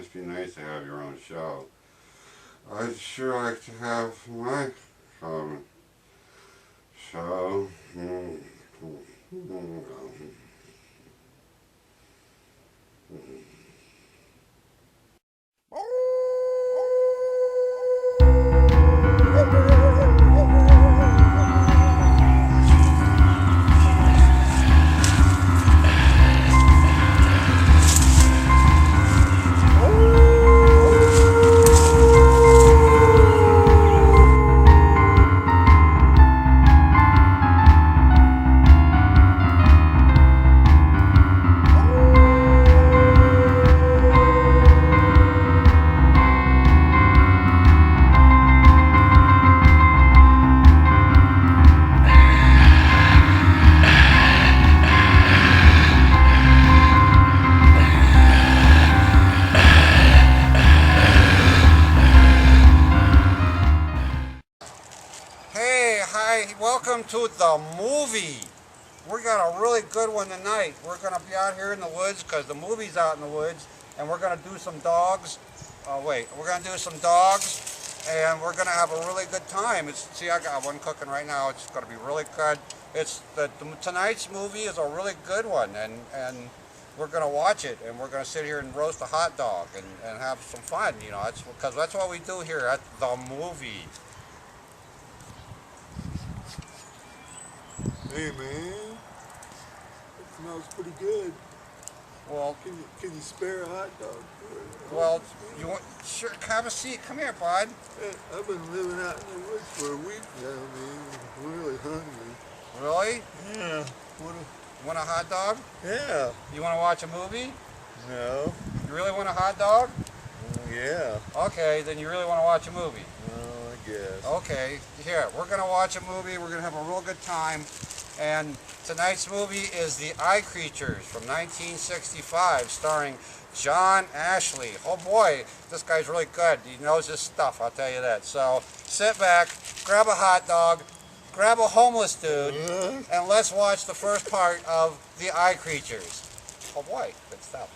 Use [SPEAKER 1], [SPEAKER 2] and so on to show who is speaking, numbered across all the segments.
[SPEAKER 1] must be nice to have your own show. I'd sure like to have my show. Hey, hi, welcome to the movie. We got a really good one tonight. We're going to be out here in the woods because the movie's out in the woods, and we're going to do some dogs. We're going to do some dogs, and we're going to have a really good time. See, I got one cooking right now. It's going to be really good. Tonight's movie is a really good one, and we're going to watch it, and we're going to sit here and roast a hot dog and have some fun. You know, because that's what we do here at the movie.
[SPEAKER 2] Hey man, it smells pretty good.
[SPEAKER 1] Well,
[SPEAKER 2] can you spare a hot dog?
[SPEAKER 1] Well, you want sure have a seat. Come here, bud.
[SPEAKER 2] Hey, I've been living out in the woods for a week now, man. I'm really hungry.
[SPEAKER 1] Really?
[SPEAKER 2] Yeah.
[SPEAKER 1] You want a hot dog?
[SPEAKER 2] Yeah.
[SPEAKER 1] You want to watch a movie?
[SPEAKER 2] No.
[SPEAKER 1] You really want a hot dog?
[SPEAKER 2] Yeah.
[SPEAKER 1] Okay, then you really want to watch a movie.
[SPEAKER 2] Well, I guess.
[SPEAKER 1] Okay, here, we're going to watch a movie. We're going to have a real good time. And tonight's movie is The Eye Creatures from 1965, starring John Ashley. Oh boy, this guy's really good. He knows his stuff, I'll tell you that. So sit back, grab a hot dog, grab a homeless dude, and let's watch the first part of The Eye Creatures. Oh boy, good stuff.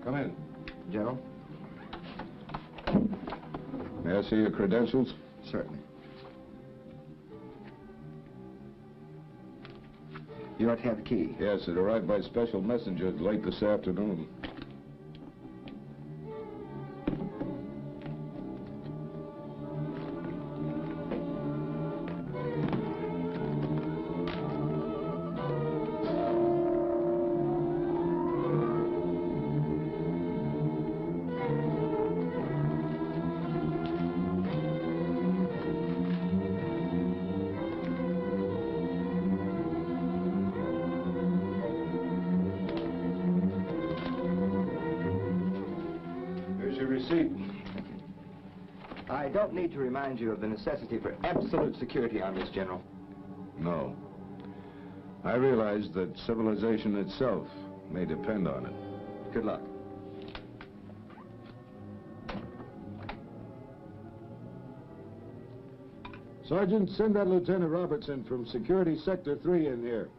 [SPEAKER 3] Come in.
[SPEAKER 4] General?
[SPEAKER 3] May I see your credentials?
[SPEAKER 4] Certainly. You ought to have the key.
[SPEAKER 3] Yes, it arrived by special messenger late this afternoon. Receipt.
[SPEAKER 4] I don't need to remind you of the necessity for absolute security on this, General.
[SPEAKER 3] No. I realize that civilization itself may depend on it.
[SPEAKER 4] Good luck.
[SPEAKER 3] Sergeant, send that Lieutenant Robertson from Security Sector 3 in here.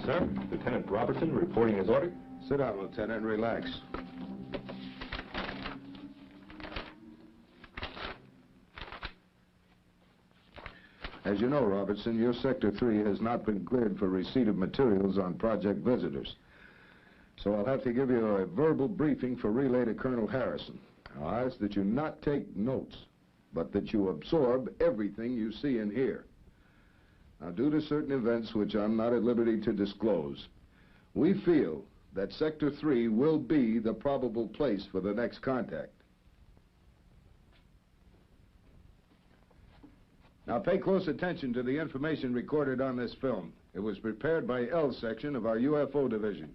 [SPEAKER 4] Sir, Lieutenant Robertson reporting his order.
[SPEAKER 3] Sit down, Lieutenant, relax. As you know, Robertson, your Sector 3 has not been cleared for receipt of materials on project visitors. So I'll have to give you a verbal briefing for relay to Colonel Harrison. I'll ask that you not take notes, but that you absorb everything you see and hear. Now, due to certain events which I'm not at liberty to disclose, we feel that Sector 3 will be the probable place for the next contact. Now, pay close attention to the information recorded on this film. It was prepared by L section of our UFO division.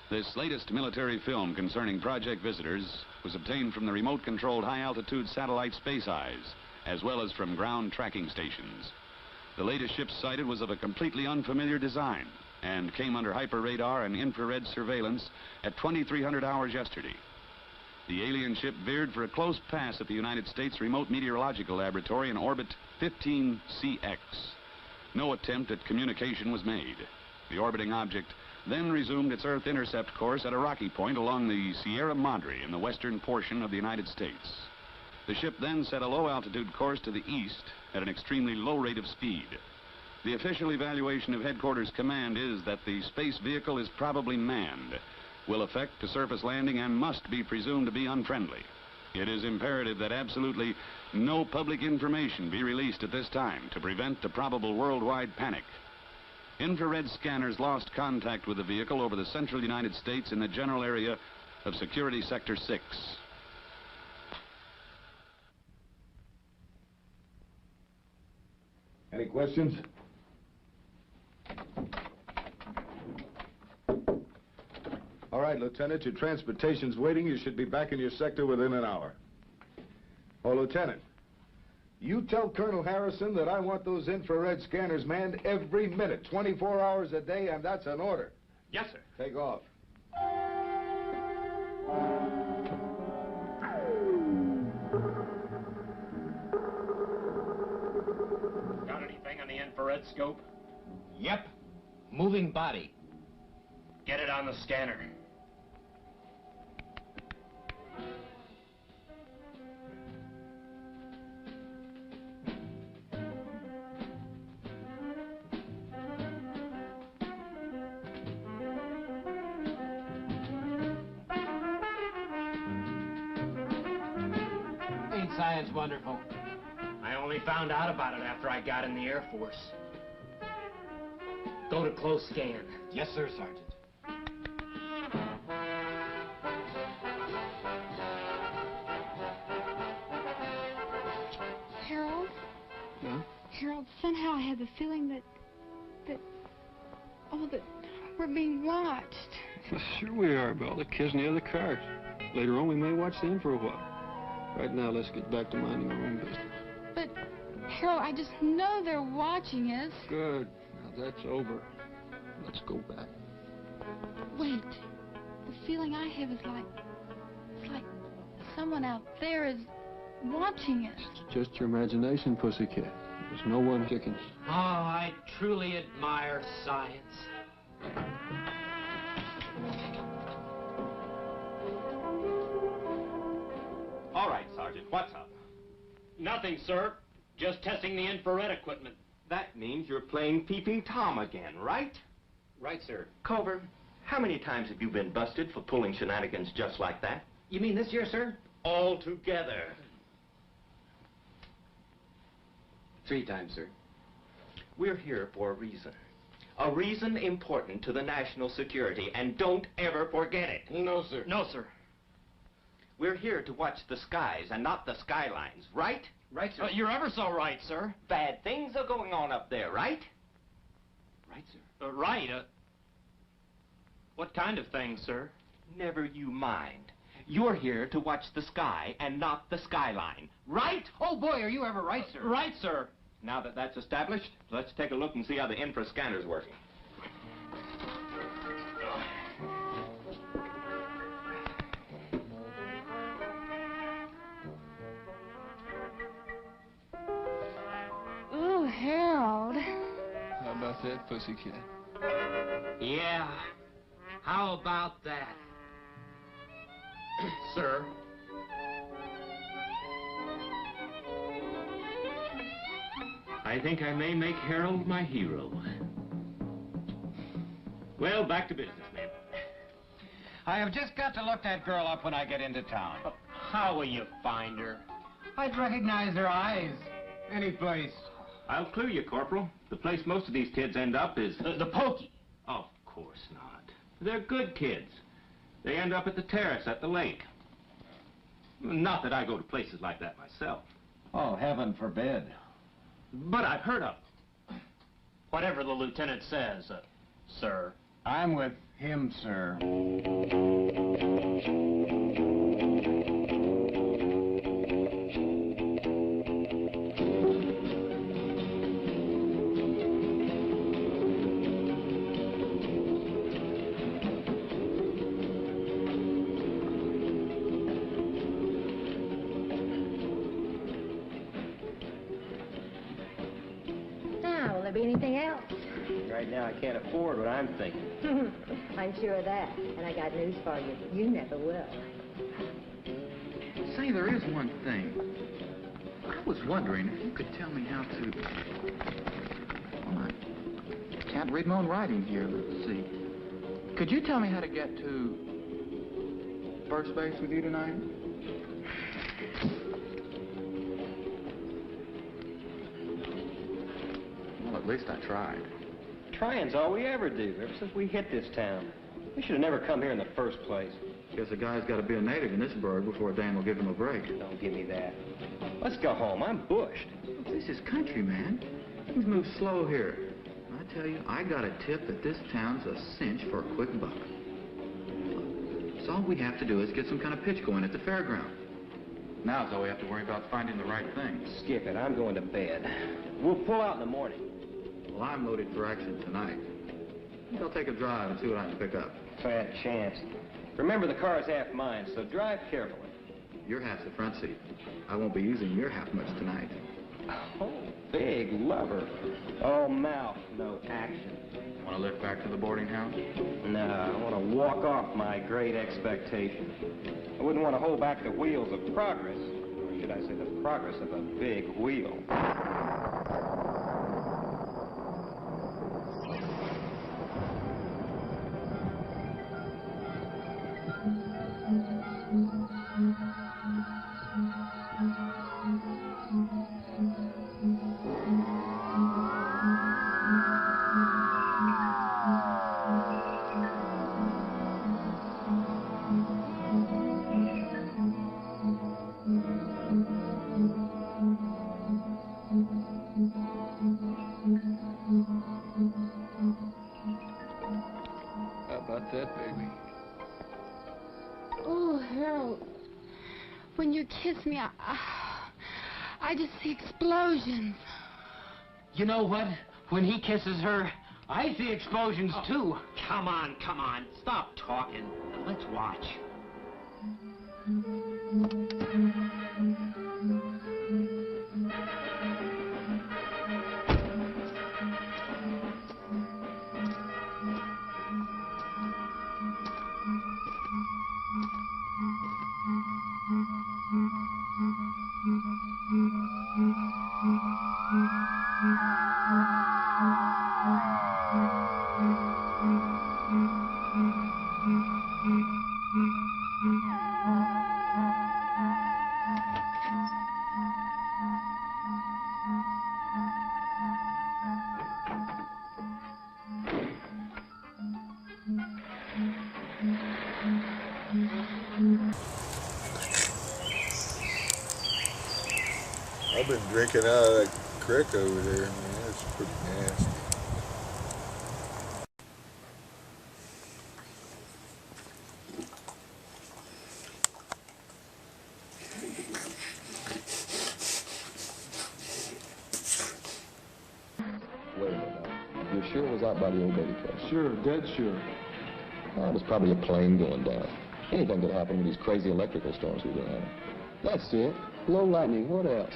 [SPEAKER 5] This latest military film concerning project visitors was obtained from the remote-controlled high-altitude satellite Space Eyes, as well as from ground tracking stations. The latest ship sighted was of a completely unfamiliar design and came under hyper-radar and infrared surveillance at 2300 hours yesterday. The alien ship veered for a close pass at the United States Remote Meteorological Laboratory in orbit 15CX. No attempt at communication was made. The orbiting object then resumed its Earth intercept course at a rocky point along the Sierra Madre in the western portion of the United States. The ship then set a low-altitude course to the east at an extremely low rate of speed. The official evaluation of Headquarters Command is that the space vehicle is probably manned, will effect a surface landing, and must be presumed to be unfriendly. It is imperative that absolutely no public information be released at this time to prevent a probable worldwide panic. Infrared scanners lost contact with the vehicle over the central United States in the general area of Security Sector 6.
[SPEAKER 3] Any questions? All right, Lieutenant, your transportation's waiting. You should be back in your sector within an hour. Oh, Lieutenant, you tell Colonel Harrison that I want those infrared scanners manned every minute, 24 hours a day, and that's an order.
[SPEAKER 4] Yes, sir.
[SPEAKER 3] Take off.
[SPEAKER 6] Got anything on the infrared scope?
[SPEAKER 7] Yep. Moving body.
[SPEAKER 6] Get it on the scanner.
[SPEAKER 7] Ain't science wonderful?
[SPEAKER 6] I only found out about it after I got in the Air Force. Go to close scan.
[SPEAKER 7] Yes, sir, Sergeant.
[SPEAKER 8] Harold?
[SPEAKER 2] Huh?
[SPEAKER 8] Harold, somehow I have the feeling that we're being watched.
[SPEAKER 2] Well, sure we are, Belle. The kids and the other cars. Later on, we may watch them for a while. Right now, let's get back to minding our own business.
[SPEAKER 8] But, Harold, I just know they're watching us.
[SPEAKER 2] Good. Now that's over. Let's go back.
[SPEAKER 8] Wait. The feeling I have is it's like someone out there is watching us.
[SPEAKER 2] It's just your imagination, pussycat. There's no one kicking.
[SPEAKER 6] Oh, I truly admire science.
[SPEAKER 4] All right, Sergeant, what's up?
[SPEAKER 6] Nothing, sir. Just testing the infrared equipment.
[SPEAKER 4] That means you're playing Peeping Tom again, right?
[SPEAKER 6] Right, sir.
[SPEAKER 4] Culver, how many times have you been busted for pulling shenanigans just like that?
[SPEAKER 6] You mean this year, sir?
[SPEAKER 4] All together.
[SPEAKER 7] 3 times, sir.
[SPEAKER 4] We're here for a reason. A reason important to the national security, and don't ever forget it.
[SPEAKER 7] No, sir.
[SPEAKER 6] No, sir.
[SPEAKER 4] We're here to watch the skies and not the skylines, right?
[SPEAKER 6] Right, sir. You're ever so right, sir.
[SPEAKER 4] Bad things are going on up there, right?
[SPEAKER 7] Right, sir.
[SPEAKER 6] Right. What kind of things, sir?
[SPEAKER 4] Never you mind. You're here to watch the sky and not the skyline, right?
[SPEAKER 7] Oh, boy, are you ever right, sir?
[SPEAKER 6] Right, sir.
[SPEAKER 4] Now that that's established, let's take a look and see how the infra scanner's working.
[SPEAKER 8] Ooh, Harold.
[SPEAKER 2] that, pussycat?
[SPEAKER 6] Yeah. How about that? Sir. I think I may make Harold my hero. Well, back to business, ma'am.
[SPEAKER 7] I have just got to look that girl up when I get into town.
[SPEAKER 6] How will you find her?
[SPEAKER 7] I'd recognize her eyes. Any place.
[SPEAKER 4] I'll clue you, Corporal. The place most of these kids end up is...
[SPEAKER 6] The pokey.
[SPEAKER 4] Of course not. They're good kids. They end up at the terrace at the lake. Not that I go to places like that myself.
[SPEAKER 7] Oh, heaven forbid.
[SPEAKER 4] But I've heard of them.
[SPEAKER 6] Whatever the lieutenant says, sir.
[SPEAKER 7] I'm with him, sir.
[SPEAKER 9] Now, will there be anything else?
[SPEAKER 6] Right now, I can't afford what I'm thinking.
[SPEAKER 9] I'm sure of that. And I got news for you. You never will.
[SPEAKER 10] Say, there is one thing. I was wondering if you could tell me how to... Well, I can't read my own writing here. Let's see. Could you tell me how to get to first base with you tonight? Well, at least I tried.
[SPEAKER 6] Trying's all we ever do, ever since we hit this town. We should have never come here in the first place.
[SPEAKER 10] Guess a guy's got to be a native in this burg before Dan will give him a break.
[SPEAKER 6] Don't give me that. Let's go home. I'm bushed.
[SPEAKER 10] This is country, man. Things move slow here. I tell you, I got a tip that this town's a cinch for a quick buck. So all we have to do is get some kind of pitch going at the fairground. Now's all we have to worry about finding the right thing.
[SPEAKER 6] Skip it. I'm going to bed. We'll pull out in the morning.
[SPEAKER 10] Well, I'm loaded for action tonight. I'll take a drive and see what I can pick up.
[SPEAKER 6] Fat chance. Remember, the car's half mine, so drive carefully.
[SPEAKER 10] Your half's the front seat. I won't be using your half much tonight.
[SPEAKER 6] Oh, big lover. All mouth, no action.
[SPEAKER 10] Want to lift back to the boarding house?
[SPEAKER 6] No, I want to walk off my great expectation. I wouldn't want to hold back the wheels of progress. Or should I say the progress of a big wheel.
[SPEAKER 2] How about that, baby?
[SPEAKER 8] Oh, Harold. When you kiss me, I just see explosions.
[SPEAKER 7] You know what? When he kisses her, I see explosions, too.
[SPEAKER 6] Come on, come on. Stop talking. Let's watch.
[SPEAKER 11] I've been drinking out of that creek over there, man. It's pretty nasty.
[SPEAKER 12] Wait a minute now. You're sure it was out by the old Betty place?
[SPEAKER 2] Sure, dead sure.
[SPEAKER 12] Oh, it was probably a plane going down. Anything could happen with these crazy electrical storms we've been having.
[SPEAKER 2] That's it. Low lightning, what else?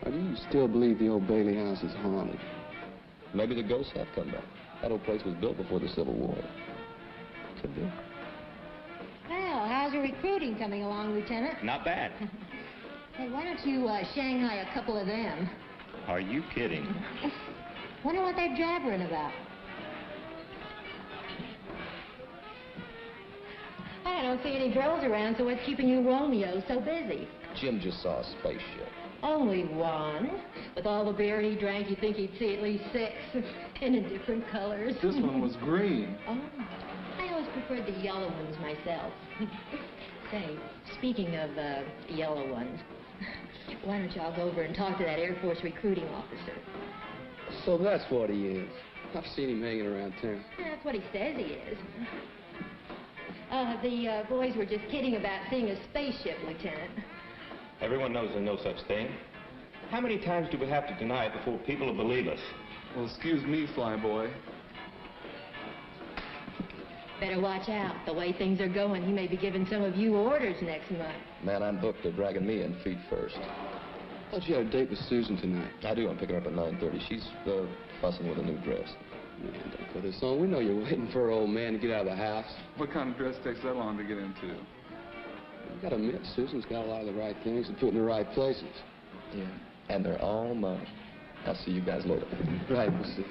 [SPEAKER 2] Now, do you still believe the old Bailey house is haunted?
[SPEAKER 12] Maybe the ghosts have come back. That old place was built before the Civil War. Could be.
[SPEAKER 9] Well, how's your recruiting coming along, Lieutenant?
[SPEAKER 6] Not bad.
[SPEAKER 9] Hey, why don't you Shanghai a couple of them?
[SPEAKER 6] Are you kidding?
[SPEAKER 9] Wonder what they're jabbering about. I don't see any girls around, so what's keeping you Romeo so busy?
[SPEAKER 12] Jim just saw a spaceship.
[SPEAKER 9] Only one. With all the beer he drank, you'd think he'd see at least 6. And in different colors.
[SPEAKER 11] This one was green.
[SPEAKER 9] Oh, I always preferred the yellow ones myself. Say, speaking of yellow ones, why don't y'all go over and talk to that Air Force recruiting officer?
[SPEAKER 2] So that's what he is. I've seen him hanging around town.
[SPEAKER 9] That's what he says he is. The boys were just kidding about seeing a spaceship, Lieutenant.
[SPEAKER 6] Everyone knows there's no such thing. How many times do we have to deny it before people will believe us?
[SPEAKER 11] Well, excuse me, flyboy.
[SPEAKER 9] Better watch out. The way things are going, he may be giving some of you orders next month.
[SPEAKER 12] Man, I'm booked. They're dragging me in feet first.
[SPEAKER 2] Thought you had a date with Susan tonight.
[SPEAKER 12] I do. I'm picking her up at 9:30. She's fussing with a new dress.
[SPEAKER 2] Man, don't put this on. We know you're waiting for an old man to get out of the house.
[SPEAKER 11] What kind of dress takes that long to get into?
[SPEAKER 2] You gotta admit, Susan's got a lot of the right things and put in the right places.
[SPEAKER 12] Yeah. And they're all mine. I'll see you guys later.
[SPEAKER 2] Right, we'll see.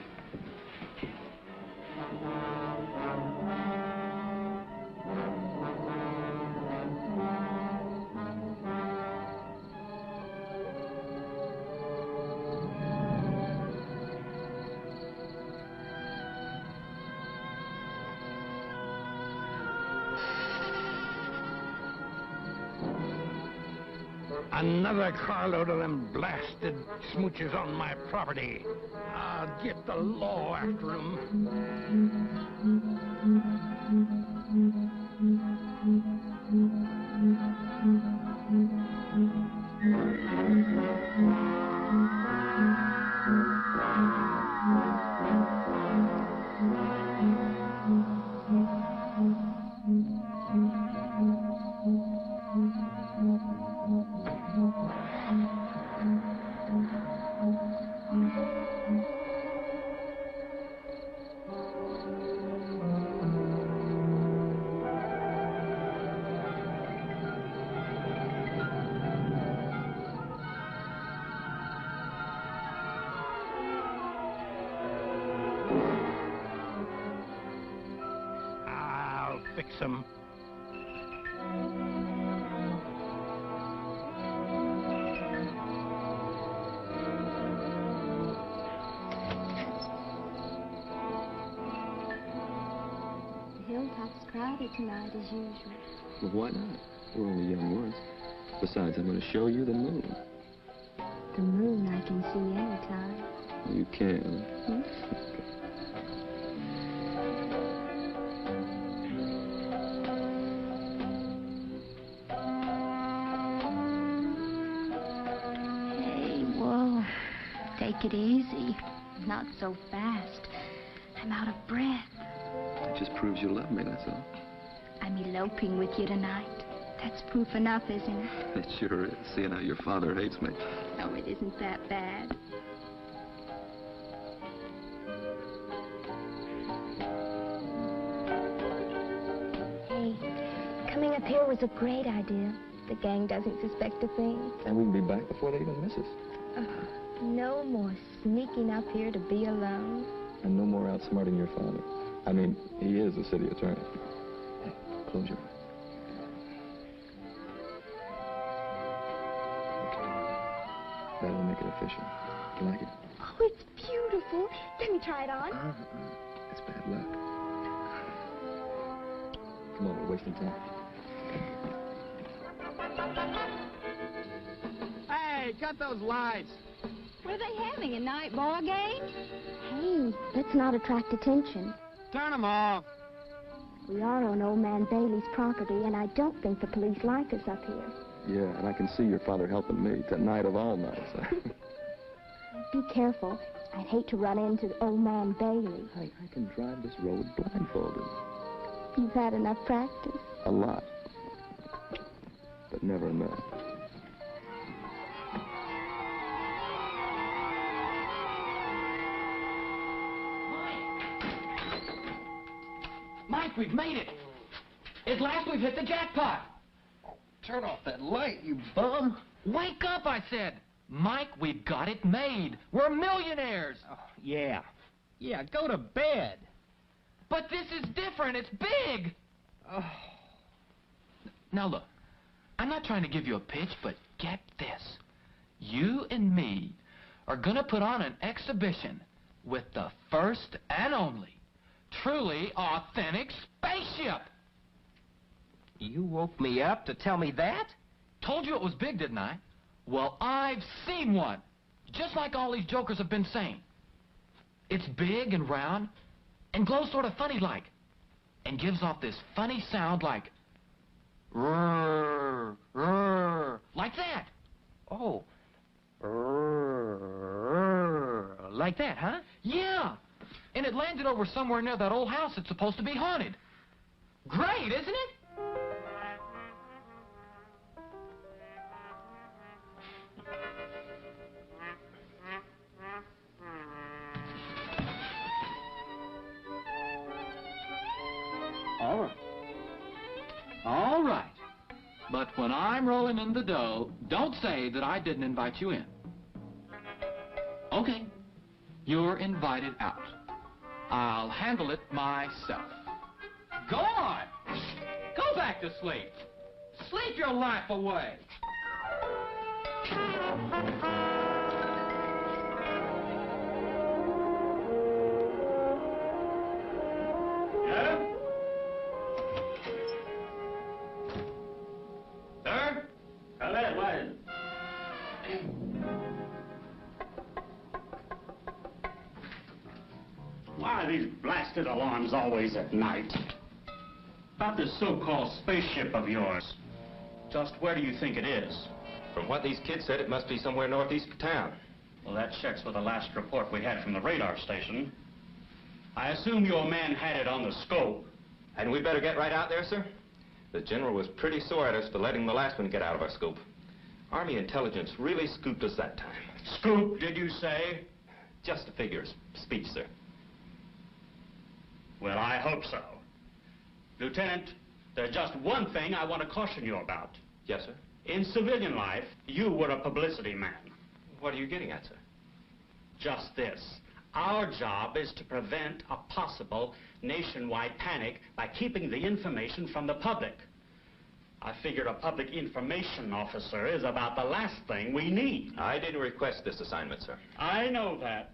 [SPEAKER 7] Another carload of them blasted smooches on my property. I'll get the law after 'em. I'll fix 'em.
[SPEAKER 8] The hilltop's crowded tonight as usual.
[SPEAKER 12] Well, why not? We're only young ones. Besides, I'm going to show you the moon.
[SPEAKER 8] The moon I can see anytime.
[SPEAKER 12] You can.
[SPEAKER 8] Hmm? Hey, whoa. Take it easy. Not so fast. I'm out of breath.
[SPEAKER 12] It just proves you love me, that's all.
[SPEAKER 8] I'm eloping with you tonight. That's proof enough, isn't it?
[SPEAKER 12] It sure is, seeing how your father hates me.
[SPEAKER 8] No, it isn't that bad. Hey, coming up here was a great idea. The gang doesn't suspect a thing.
[SPEAKER 12] And we can be back before they even miss us.
[SPEAKER 8] No more sneaking up here to be alone.
[SPEAKER 12] And no more outsmarting your father. I mean, he is the city attorney. Hey, close your eyes. That'll make it official. You like it?
[SPEAKER 8] Oh, it's beautiful. Let me try it on.
[SPEAKER 12] It's bad luck. Come on, we're wasting time.
[SPEAKER 7] Hey, cut those lights.
[SPEAKER 8] What are they having, a night ball game? Hey, let's not attract attention.
[SPEAKER 7] Turn them off.
[SPEAKER 8] We are on Old Man Bailey's property, and I don't think the police like us up here.
[SPEAKER 12] Yeah, and I can see your father helping me tonight of all nights.
[SPEAKER 8] Be careful. I'd hate to run into Old Man Bailey.
[SPEAKER 12] I can drive this road blindfolded.
[SPEAKER 8] You've had enough practice.
[SPEAKER 12] A lot. But never enough.
[SPEAKER 10] Mike, we've made it. At last we've hit the jackpot.
[SPEAKER 7] Turn off that light, you bum.
[SPEAKER 10] Wake up, I said. Mike, we've got it made. We're millionaires.
[SPEAKER 6] Oh, yeah. Yeah, go to bed.
[SPEAKER 10] But this is different. It's big.
[SPEAKER 6] Oh.
[SPEAKER 10] Now, look. I'm not trying to give you a pitch, but get this. You and me are going to put on an exhibition with the first and only truly authentic spaceship.
[SPEAKER 6] You woke me up to tell me that?
[SPEAKER 10] Told you it was big, didn't I? Well, I've seen one. Just like all these jokers have been saying. It's big and round and glows sort of funny-like and gives off this funny sound like rrr, rrr, like that.
[SPEAKER 6] Oh. Like that, huh?
[SPEAKER 10] Yeah. And it landed over somewhere near that old house that's supposed to be haunted. Great, isn't it? All right. All right. But when I'm rolling in the dough, don't say that I didn't invite you in. Okay. You're invited out. I'll handle it myself. Go on. Go back to sleep. Sleep your life away. Yeah? Sir? Come in, what?
[SPEAKER 13] Why are these blasted alarms always at night? About this so-called spaceship of yours.
[SPEAKER 6] Just where do you think it is? From what these kids said, it must be somewhere northeast of town.
[SPEAKER 13] Well, that checks with the last report we had from the radar station. I assume your man had it on the scope.
[SPEAKER 6] Hadn't we better get right out there, sir? The general was pretty sore at us for letting the last one get out of our scope. Army intelligence really scooped us that time.
[SPEAKER 13] Scoop, did you say?
[SPEAKER 6] Just a figure of speech, sir.
[SPEAKER 13] Well, I hope so. Lieutenant, there's just one thing I want to caution you about.
[SPEAKER 6] Yes, sir?
[SPEAKER 13] In civilian life, you were a publicity man.
[SPEAKER 6] What are you getting at, sir?
[SPEAKER 13] Just this. Our job is to prevent a possible nationwide panic by keeping the information from the public. I figure a public information officer is about the last thing we need.
[SPEAKER 6] I didn't request this assignment, sir.
[SPEAKER 13] I know that.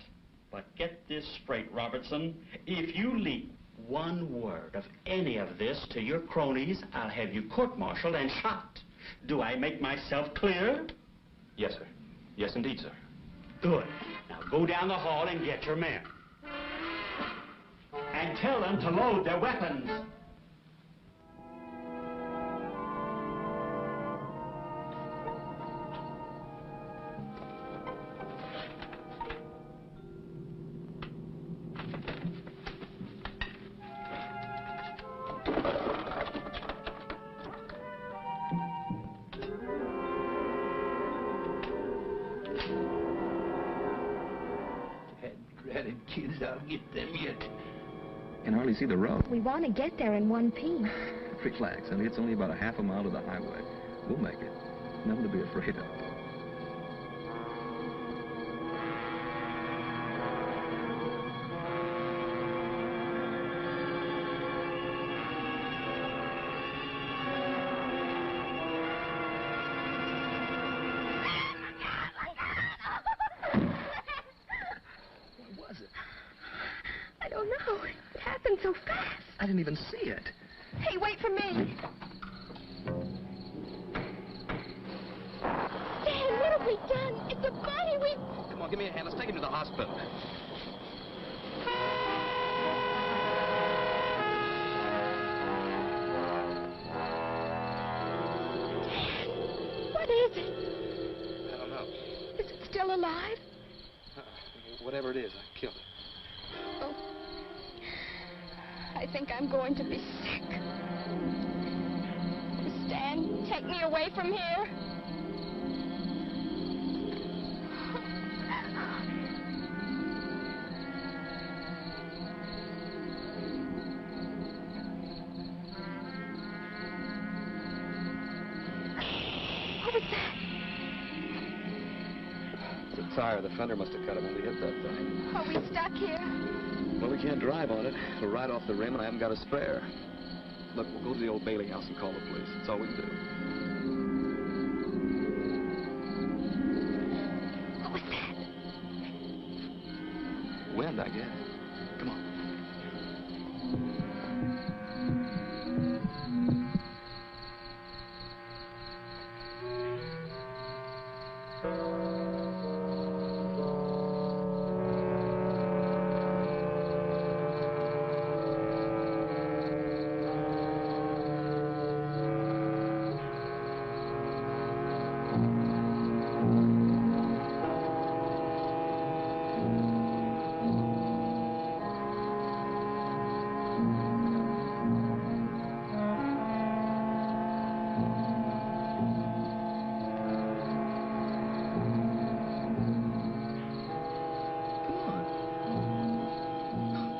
[SPEAKER 13] But get this straight, Robertson. If you leak one word of any of this to your cronies, I'll have you court-martialed and shot. Do I make myself clear?
[SPEAKER 6] Yes, sir. Yes, indeed, sir.
[SPEAKER 13] Good. Now go down the hall and get your men. And tell them to load their weapons.
[SPEAKER 7] Dreaded kids, I'll get them yet.
[SPEAKER 12] Can hardly see the road.
[SPEAKER 9] We want to get there in one piece.
[SPEAKER 12] Relax, honey. It's only about a half a mile to the highway. We'll make it. Nothing to be afraid of.
[SPEAKER 9] I don't know. It happened so fast.
[SPEAKER 12] I didn't even see it.
[SPEAKER 9] Hey, wait for me. Dad, what have we done? It's a body.
[SPEAKER 12] Come on, give me a hand. Let's take him to the hospital.
[SPEAKER 9] What is it?
[SPEAKER 12] I don't know.
[SPEAKER 9] Is it still alive?
[SPEAKER 12] Whatever it is, I killed it.
[SPEAKER 9] Oh. I think I'm going to be sick. Stan, take me away from here.
[SPEAKER 8] What was that?
[SPEAKER 12] It's a tire. The fender must have cut it when we hit that thing.
[SPEAKER 8] Are we stuck here?
[SPEAKER 12] Well, we can't drive on it. We're right off the rim, and I haven't got a spare. Look, we'll go to the old Bailey house and call the police. That's all we can do.
[SPEAKER 8] What was that?
[SPEAKER 12] Wind, I guess. Come on.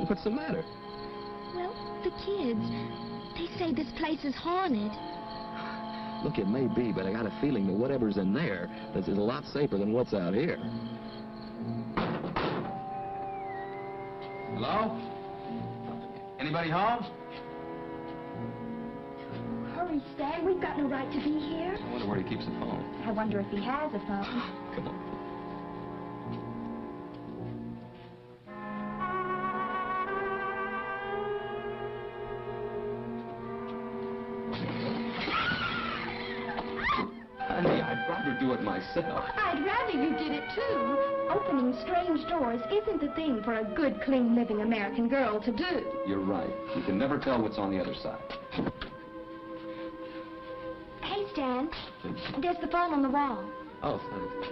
[SPEAKER 12] What's the matter?
[SPEAKER 9] Well, the kids, they say this place is haunted.
[SPEAKER 12] Look, it may be, but I got a feeling that whatever's in there is a lot safer than what's out here. Hello? Anybody home?
[SPEAKER 9] Hurry, Stan. We've got no right to be here.
[SPEAKER 12] I wonder where he keeps the phone.
[SPEAKER 9] I wonder if he has a phone.
[SPEAKER 12] Come on. Honey, I'd rather do it myself.
[SPEAKER 9] I'd rather you did it, too. Opening strange doors isn't the thing for a good, clean, living American girl to do.
[SPEAKER 12] You're right. You can never tell what's on the other side.
[SPEAKER 9] Hey, Stan, there's the phone on the wall.
[SPEAKER 12] Oh, thanks.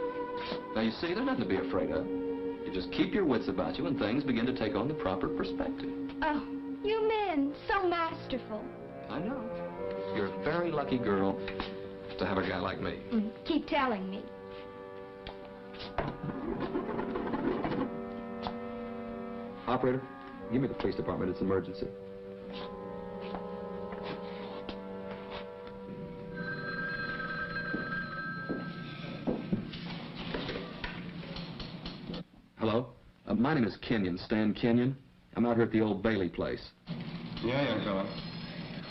[SPEAKER 12] Now, you see, there's nothing to be afraid of. You just keep your wits about you and things begin to take on the proper perspective.
[SPEAKER 9] Oh, you men, so masterful.
[SPEAKER 12] I know. You're a very lucky girl to have a guy like me.
[SPEAKER 9] Keep telling me.
[SPEAKER 12] Operator, give me the police department. It's an emergency. Hello? My name is Kenyon, Stan Kenyon. I'm out here at the old Bailey place.
[SPEAKER 6] Yeah, young fella.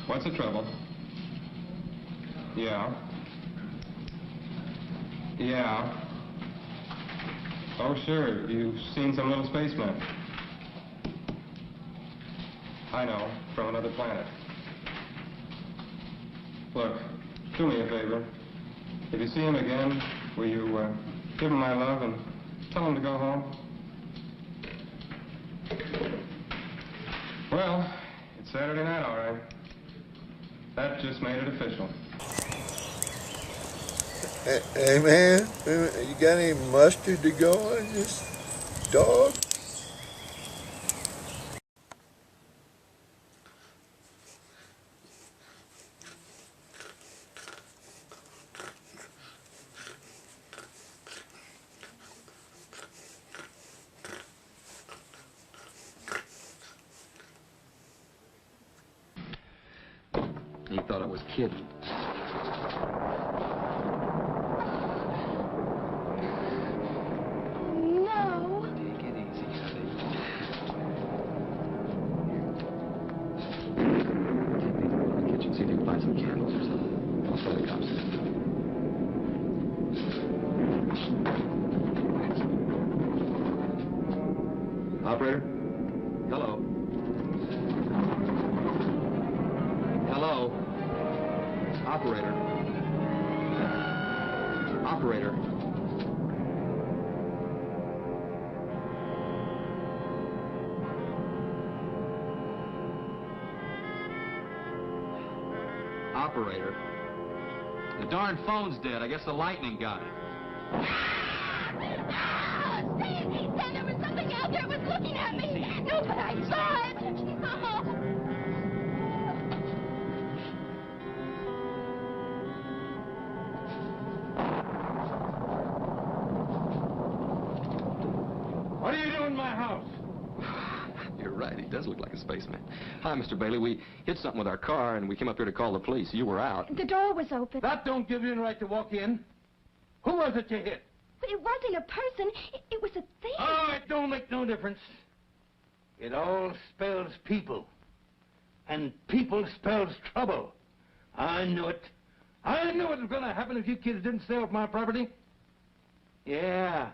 [SPEAKER 6] What's the trouble? Yeah. Yeah. Oh, sure. You've seen some little spaceman. I know. From another planet. Look, do me a favor. If you see him again, will you give him my love and tell him to go home? Well, it's Saturday night, all right. That just made it official.
[SPEAKER 11] Hey, man, you got any mustard to go on this dog?
[SPEAKER 12] He thought I was kidding.
[SPEAKER 8] No.
[SPEAKER 12] Take it easy, Steve. Take me to the kitchen, see if you can find some candles or something. I'll call the cops. Operator? Hello? Hello? Operator? Operator? Operator? The darn phone's dead. I guess the lightning got it.
[SPEAKER 8] Stan, there was something out there. It was looking at me. No, but I saw it.
[SPEAKER 7] What are you doing in my house?
[SPEAKER 12] You're right. He does look like a spaceman. Hi, Mr. Bailey. We hit something with our car, and we came up here to call the police. You were out.
[SPEAKER 8] The door was open.
[SPEAKER 7] That don't give you the right to walk in. Who was it you hit?
[SPEAKER 8] But it wasn't a person. It was a thing.
[SPEAKER 7] Oh, it don't make no difference. It all spells people. And people spells trouble. I knew it. I knew it was going to happen if you kids didn't stay off my property. Yeah.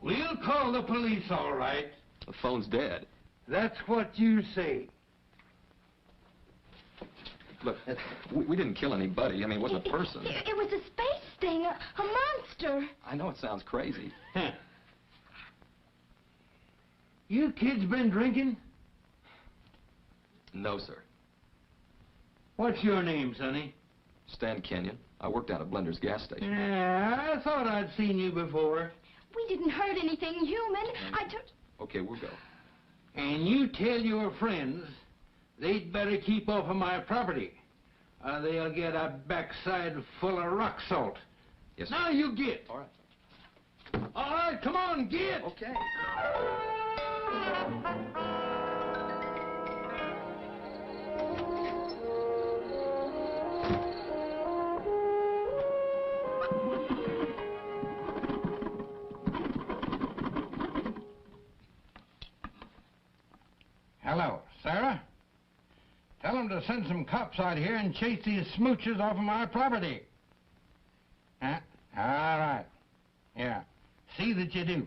[SPEAKER 7] We'll call the police, all right.
[SPEAKER 12] The phone's dead.
[SPEAKER 7] That's what you say.
[SPEAKER 12] Look, we didn't kill anybody. I mean, it wasn't a person.
[SPEAKER 8] It was a space thing, a monster.
[SPEAKER 12] I know it sounds crazy.
[SPEAKER 7] Huh. You kids been drinking?
[SPEAKER 12] No, sir.
[SPEAKER 7] What's your name, Sonny?
[SPEAKER 12] Stan Kenyon. I worked down at Blender's gas station.
[SPEAKER 7] Yeah, I thought I'd seen you before.
[SPEAKER 8] We didn't hurt anything human.
[SPEAKER 12] Okay, we'll go.
[SPEAKER 7] And you tell your friends they'd better keep off of my property, or they'll get a backside full of rock salt.
[SPEAKER 12] Yes, sir.
[SPEAKER 7] Now you get.
[SPEAKER 12] All right.
[SPEAKER 7] All right, come on, get.
[SPEAKER 12] Okay.
[SPEAKER 7] Hello, Sarah. Tell them to send some cops out here and chase these smoochers off of my property. Huh? All right. Yeah. See that you do.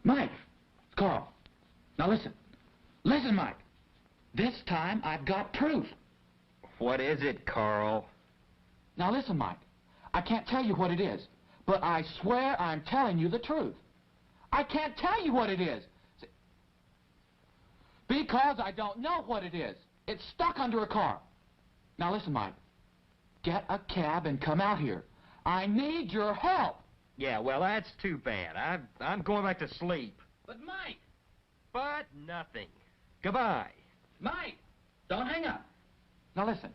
[SPEAKER 10] Mike! Carl. Now listen. Listen, Mike. This time I've got proof.
[SPEAKER 6] What is it, Carl?
[SPEAKER 10] Now listen, Mike. I can't tell you what it is, but I swear I'm telling you the truth. I can't tell you what it is. Because I don't know what it is. It's stuck under a car. Now listen, Mike. Get a cab and come out here. I need your help.
[SPEAKER 6] Yeah, well, that's too bad. I'm going back to sleep.
[SPEAKER 10] But Mike!
[SPEAKER 6] But nothing. Goodbye.
[SPEAKER 10] Mike! Don't hang up. Now listen.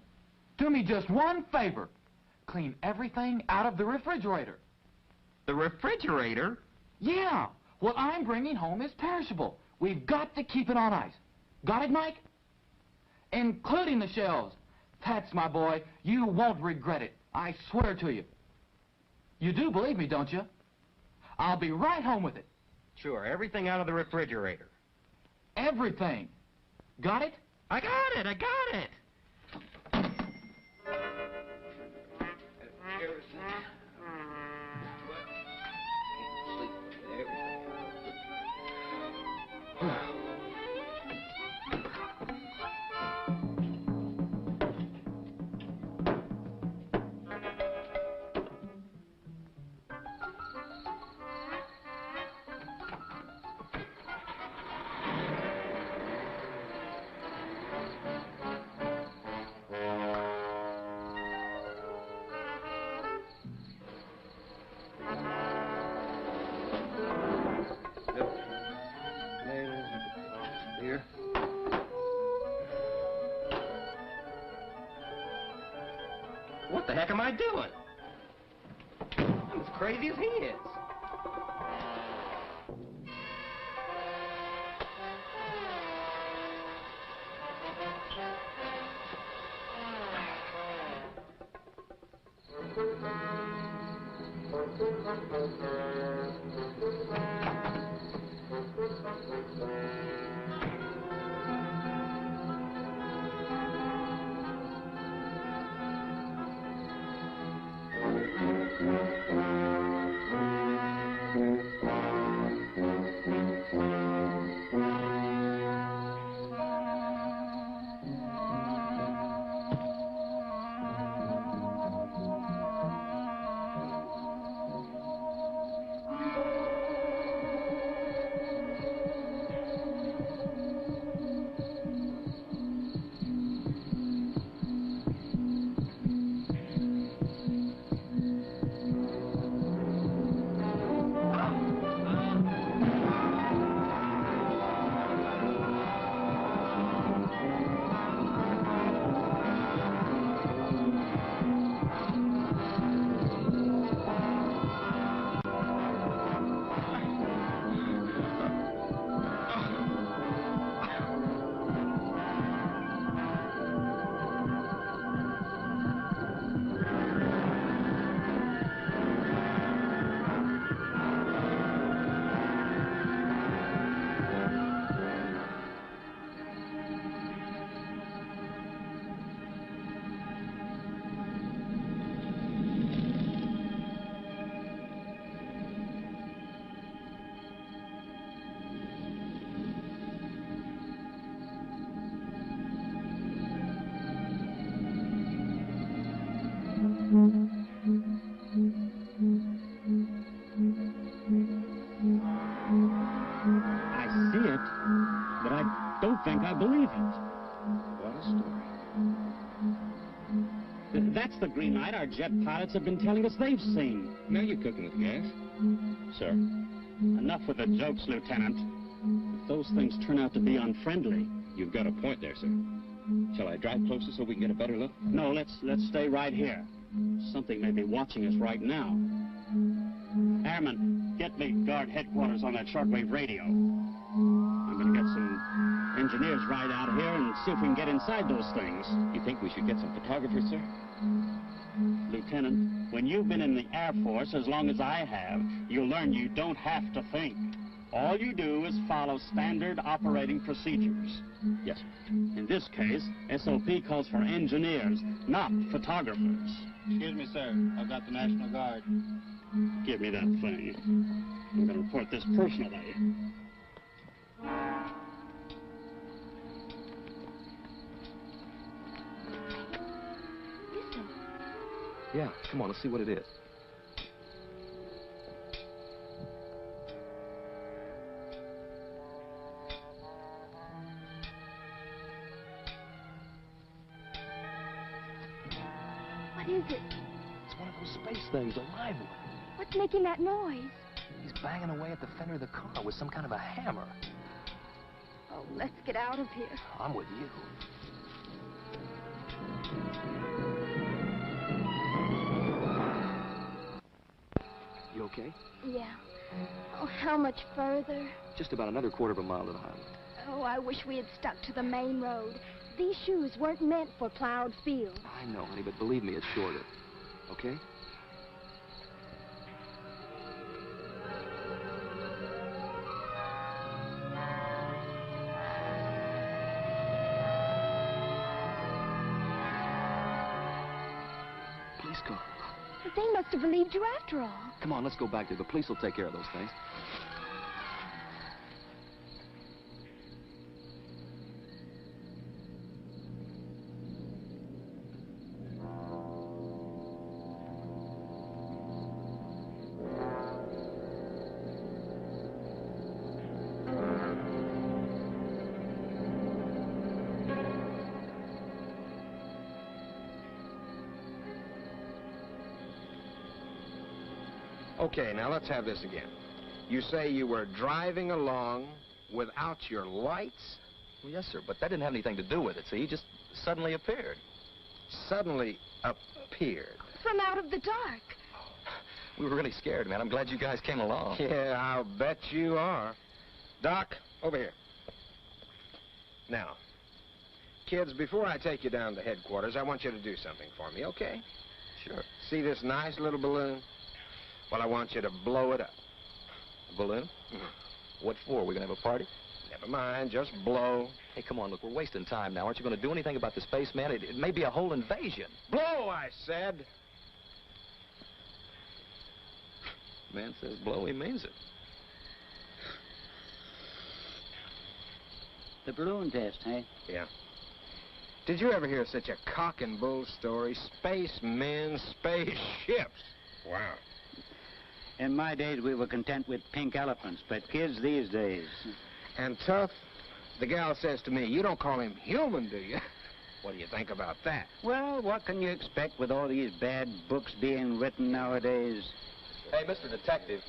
[SPEAKER 10] Do me just one favor. Clean everything out of the refrigerator.
[SPEAKER 6] The refrigerator?
[SPEAKER 10] Yeah. What I'm bringing home is perishable. We've got to keep it on ice. Got it, Mike? Including the shells. That's my boy. You won't regret it. I swear to you. You do believe me, don't you? I'll be right home with it.
[SPEAKER 6] Sure, everything out of the refrigerator.
[SPEAKER 10] Everything. Got it?
[SPEAKER 6] I got it! I got it! What the heck am I doing? I'm as crazy as he is.
[SPEAKER 13] I see it, but I don't think I believe it.
[SPEAKER 3] What a story.
[SPEAKER 13] That's the green light our jet pilots have been telling us they've seen.
[SPEAKER 6] Now you're cooking with gas.
[SPEAKER 13] Sir, enough with the jokes, Lieutenant. If those things turn out to be unfriendly...
[SPEAKER 6] You've got a point there, sir. Shall I drive closer so we can get a better look?
[SPEAKER 13] No, let's stay right here. Something may be watching us right now. Airman, get me guard headquarters on that shortwave radio. I'm going to get some engineers right out here and see if we can get inside those things.
[SPEAKER 6] You think we should get some photographers, sir?
[SPEAKER 13] Lieutenant, when you've been in the Air Force as long as I have, you'll learn you don't have to think. All you do is follow standard operating procedures.
[SPEAKER 6] Yes, sir.
[SPEAKER 13] In this case, SOP calls for engineers, not photographers.
[SPEAKER 14] Excuse me, sir. I've got the National Guard.
[SPEAKER 13] Give me that thing. I'm going to report this personally.
[SPEAKER 9] Listen.
[SPEAKER 12] Yeah, come on, let's see what it is.
[SPEAKER 8] What is it?
[SPEAKER 12] It's one of those space things, a live one.
[SPEAKER 8] What's making that noise?
[SPEAKER 12] He's banging away at the fender of the car with some kind of a hammer.
[SPEAKER 8] Oh, let's get out of here.
[SPEAKER 12] I'm with you. You okay?
[SPEAKER 8] Yeah.
[SPEAKER 15] Oh, how much further?
[SPEAKER 12] Just about another quarter of a mile to the highway.
[SPEAKER 15] Oh, I wish we had stuck to the main road. These shoes weren't meant for plowed fields.
[SPEAKER 12] I know, honey, but believe me, it's shorter. Okay? Police car.
[SPEAKER 15] They must have believed you after all.
[SPEAKER 12] Come on, let's go back there. The police will take care of those things.
[SPEAKER 6] Okay, now let's have this again. You say you were driving along without your lights?
[SPEAKER 12] Well, yes, sir, but that didn't have anything to do with it. See, he just suddenly appeared.
[SPEAKER 6] Suddenly appeared?
[SPEAKER 15] From out of the dark.
[SPEAKER 12] We were really scared, man. I'm glad you guys came along.
[SPEAKER 6] Yeah, I'll bet you are. Doc, over here. Now, kids, before I take you down to headquarters, I want you to do something for me, okay?
[SPEAKER 12] Sure.
[SPEAKER 6] See this nice little balloon? Well, I want you to blow it up.
[SPEAKER 12] A balloon? Mm-hmm. What for? We're going to have a party?
[SPEAKER 6] Never mind, just blow.
[SPEAKER 12] Hey, come on, look, we're wasting time now. Aren't you going to do anything about the spaceman? It may be a whole invasion.
[SPEAKER 6] Blow, I said.
[SPEAKER 12] Man says blow, he means it.
[SPEAKER 16] The balloon test, hey?
[SPEAKER 6] Yeah. Did you ever hear such a cock and bull story? Spacemen, spaceships. Wow.
[SPEAKER 16] In my days, we were content with pink elephants, but kids these days...
[SPEAKER 6] And Tough, the gal says to me, you don't call him human, do you? What do you think about that?
[SPEAKER 16] Well, what can you expect with all these bad books being written nowadays?
[SPEAKER 12] Hey, Mr. Detective.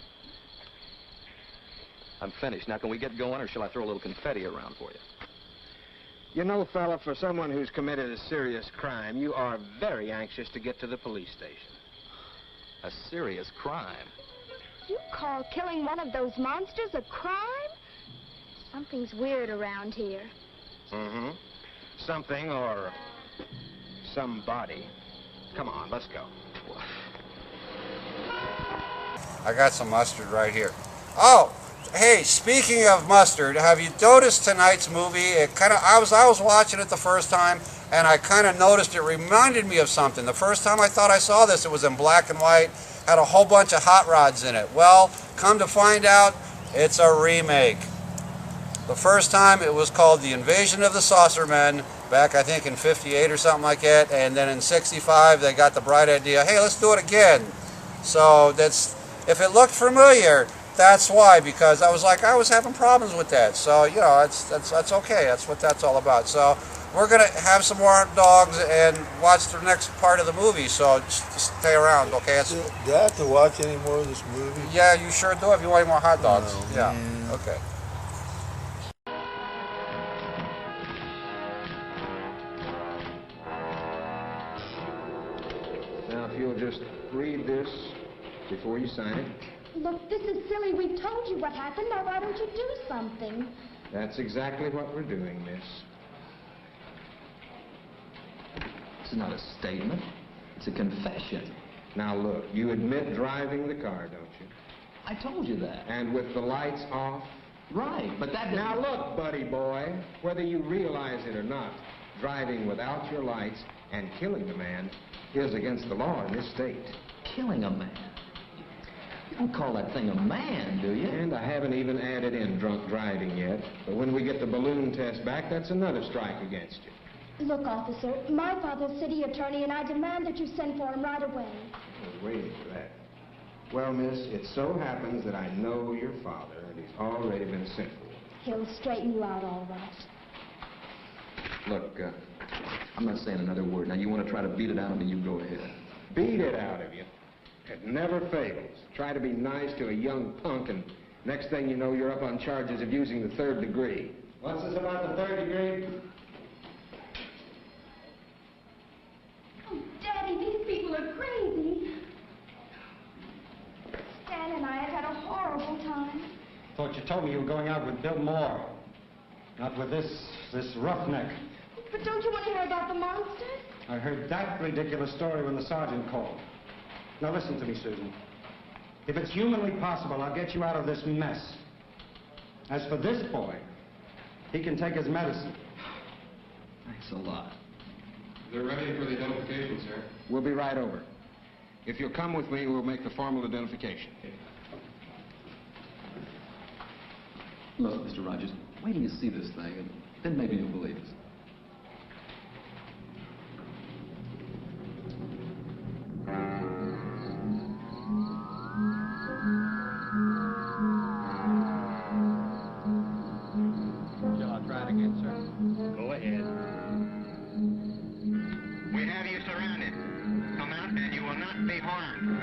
[SPEAKER 12] I'm finished. Now, can we get going, or shall I throw a little confetti around for you?
[SPEAKER 6] You know, fella, for someone who's committed a serious crime, you are very anxious to get to the police station.
[SPEAKER 12] A serious crime?
[SPEAKER 15] You call killing one of those monsters a crime? Something's weird around here.
[SPEAKER 6] Mm-hmm. Something or somebody. Come on, let's go.
[SPEAKER 1] I got some mustard right here. Oh, hey, speaking of mustard, have you noticed tonight's movie? It kind of, I was watching it the first time, and I kind of noticed it reminded me of something. The first time I thought I saw this, it was in black and white, had a whole bunch of hot rods in it. Well, come to find out, it's a remake. The first time it was called The Invasion of the Saucermen, back I think in 58 or something like that, and then in 65 they got the bright idea, hey, let's do it again. So that's, if it looked familiar, that's why, because I was having problems with that. So, you know, that's okay. That's what that's all about. So we're going to have some more hot dogs and watch the next part of the movie. So just stay around, okay?
[SPEAKER 11] Do I have to watch any more of this movie?
[SPEAKER 1] Yeah, you sure do if you want any more hot dogs.
[SPEAKER 11] Oh,
[SPEAKER 1] yeah,
[SPEAKER 11] man.
[SPEAKER 1] okay.
[SPEAKER 6] Now, if you'll just read this before you sign it.
[SPEAKER 15] Look, this is silly. We've told you what happened. Now, why don't you do something?
[SPEAKER 6] That's exactly what we're doing, miss.
[SPEAKER 12] This is not a statement. It's a confession.
[SPEAKER 6] Now, look, you admit driving the car, don't you?
[SPEAKER 12] I told you that.
[SPEAKER 6] And with the lights off?
[SPEAKER 12] Right, but that doesn't...
[SPEAKER 6] Now, look, buddy boy, whether you realize it or not, driving without your lights and killing a man is against the law in this state.
[SPEAKER 12] Killing a man? You don't call that thing a man, do you?
[SPEAKER 6] And I haven't even added in drunk driving yet. But when we get the balloon test back, that's another strike against you.
[SPEAKER 15] Look, officer, my father's city attorney, and I demand that you send for him right away.
[SPEAKER 6] I was waiting for that. Well, miss, it so happens that I know your father, and he's already been sent for.
[SPEAKER 15] He'll straighten you out all right.
[SPEAKER 12] Look, I'm not saying another word. Now, you want to try to beat it out of me, you go ahead.
[SPEAKER 6] Beat it out of you. It never fails. Try to be nice to a young punk, and next thing you know, you're up on charges of using the third degree. What's this about the third degree?
[SPEAKER 15] Oh, Daddy, these people are crazy. Stan and I have had a horrible
[SPEAKER 6] told me you were going out with Bill Moore. Not with this roughneck.
[SPEAKER 15] But don't you want to hear about the monsters?
[SPEAKER 6] I heard that ridiculous story when the sergeant called. Now listen to me, Susan. If it's humanly possible, I'll get you out of this mess. As for this boy, he can take his medicine.
[SPEAKER 10] Thanks a lot.
[SPEAKER 6] They're ready for the identification, sir. We'll be right over. If you'll come with me, we'll make the formal identification.
[SPEAKER 12] Look, Mr. Rogers, wait till you see this thing, and then maybe you'll believe us.
[SPEAKER 14] Shall I try it again, sir?
[SPEAKER 6] Go ahead.
[SPEAKER 7] We have you surrounded. Come out and you will not be harmed.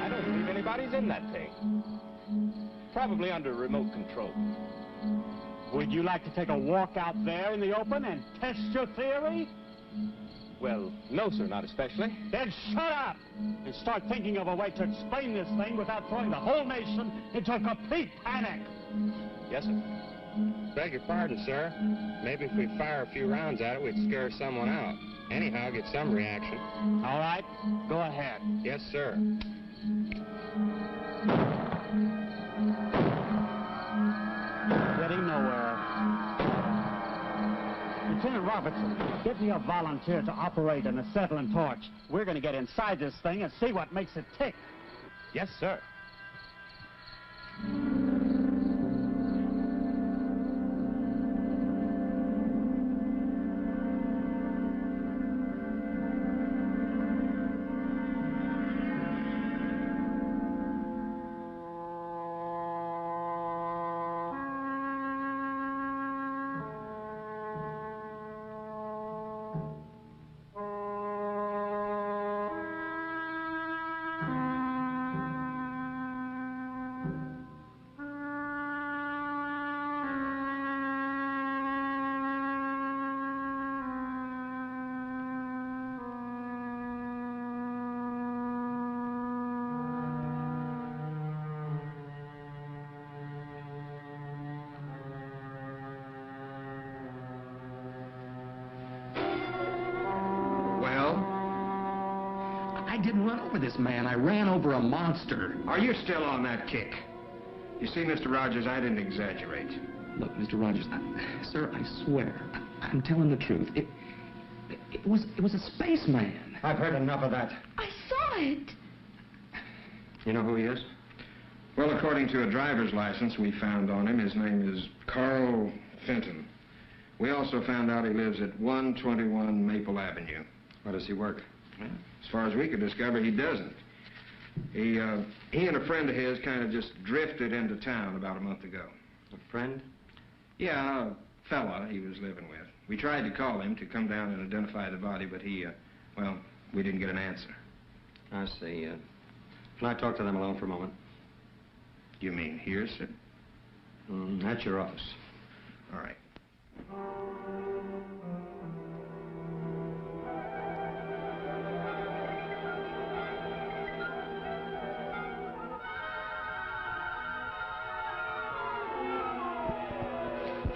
[SPEAKER 4] I don't believe anybody's in that thing. Probably under remote control.
[SPEAKER 13] Would you like to take a walk out there in the open and test your theory?
[SPEAKER 4] Well, no, sir, not especially.
[SPEAKER 13] Then shut up and start thinking of a way to explain this thing without throwing the whole nation into a complete panic.
[SPEAKER 4] Yes, sir.
[SPEAKER 6] Beg your pardon, sir. Maybe if we fire a few rounds at it, we'd scare someone out. Anyhow, get some reaction.
[SPEAKER 13] All right, go ahead.
[SPEAKER 6] Yes, sir.
[SPEAKER 13] Getting nowhere. Lieutenant Robertson, get me a volunteer to operate an acetylene torch. We're going to get inside this thing and see what makes it tick.
[SPEAKER 4] Yes, sir.
[SPEAKER 6] I didn't run over this man. I ran over a monster. Are you still on that kick? You see, Mr. Rogers, I didn't exaggerate.
[SPEAKER 12] Look, Mr. Rogers, sir, I swear, I'm telling the truth. It was a spaceman.
[SPEAKER 6] I've heard enough of that.
[SPEAKER 15] I saw it.
[SPEAKER 6] You know who he is? Well, according to a driver's license we found on him, his name is Carl Fenton. We also found out he lives at 121 Maple Avenue. Where does he work? Well, as far as we could discover, he doesn't. He and a friend of his kind of just drifted into town about a month ago.
[SPEAKER 12] A friend?
[SPEAKER 6] Yeah, a fella he was living with. We tried to call him to come down and identify the body, but well, we didn't get an answer.
[SPEAKER 12] I see. Can I talk to them alone for a moment?
[SPEAKER 6] You mean here, sir?
[SPEAKER 12] At your office.
[SPEAKER 6] All right.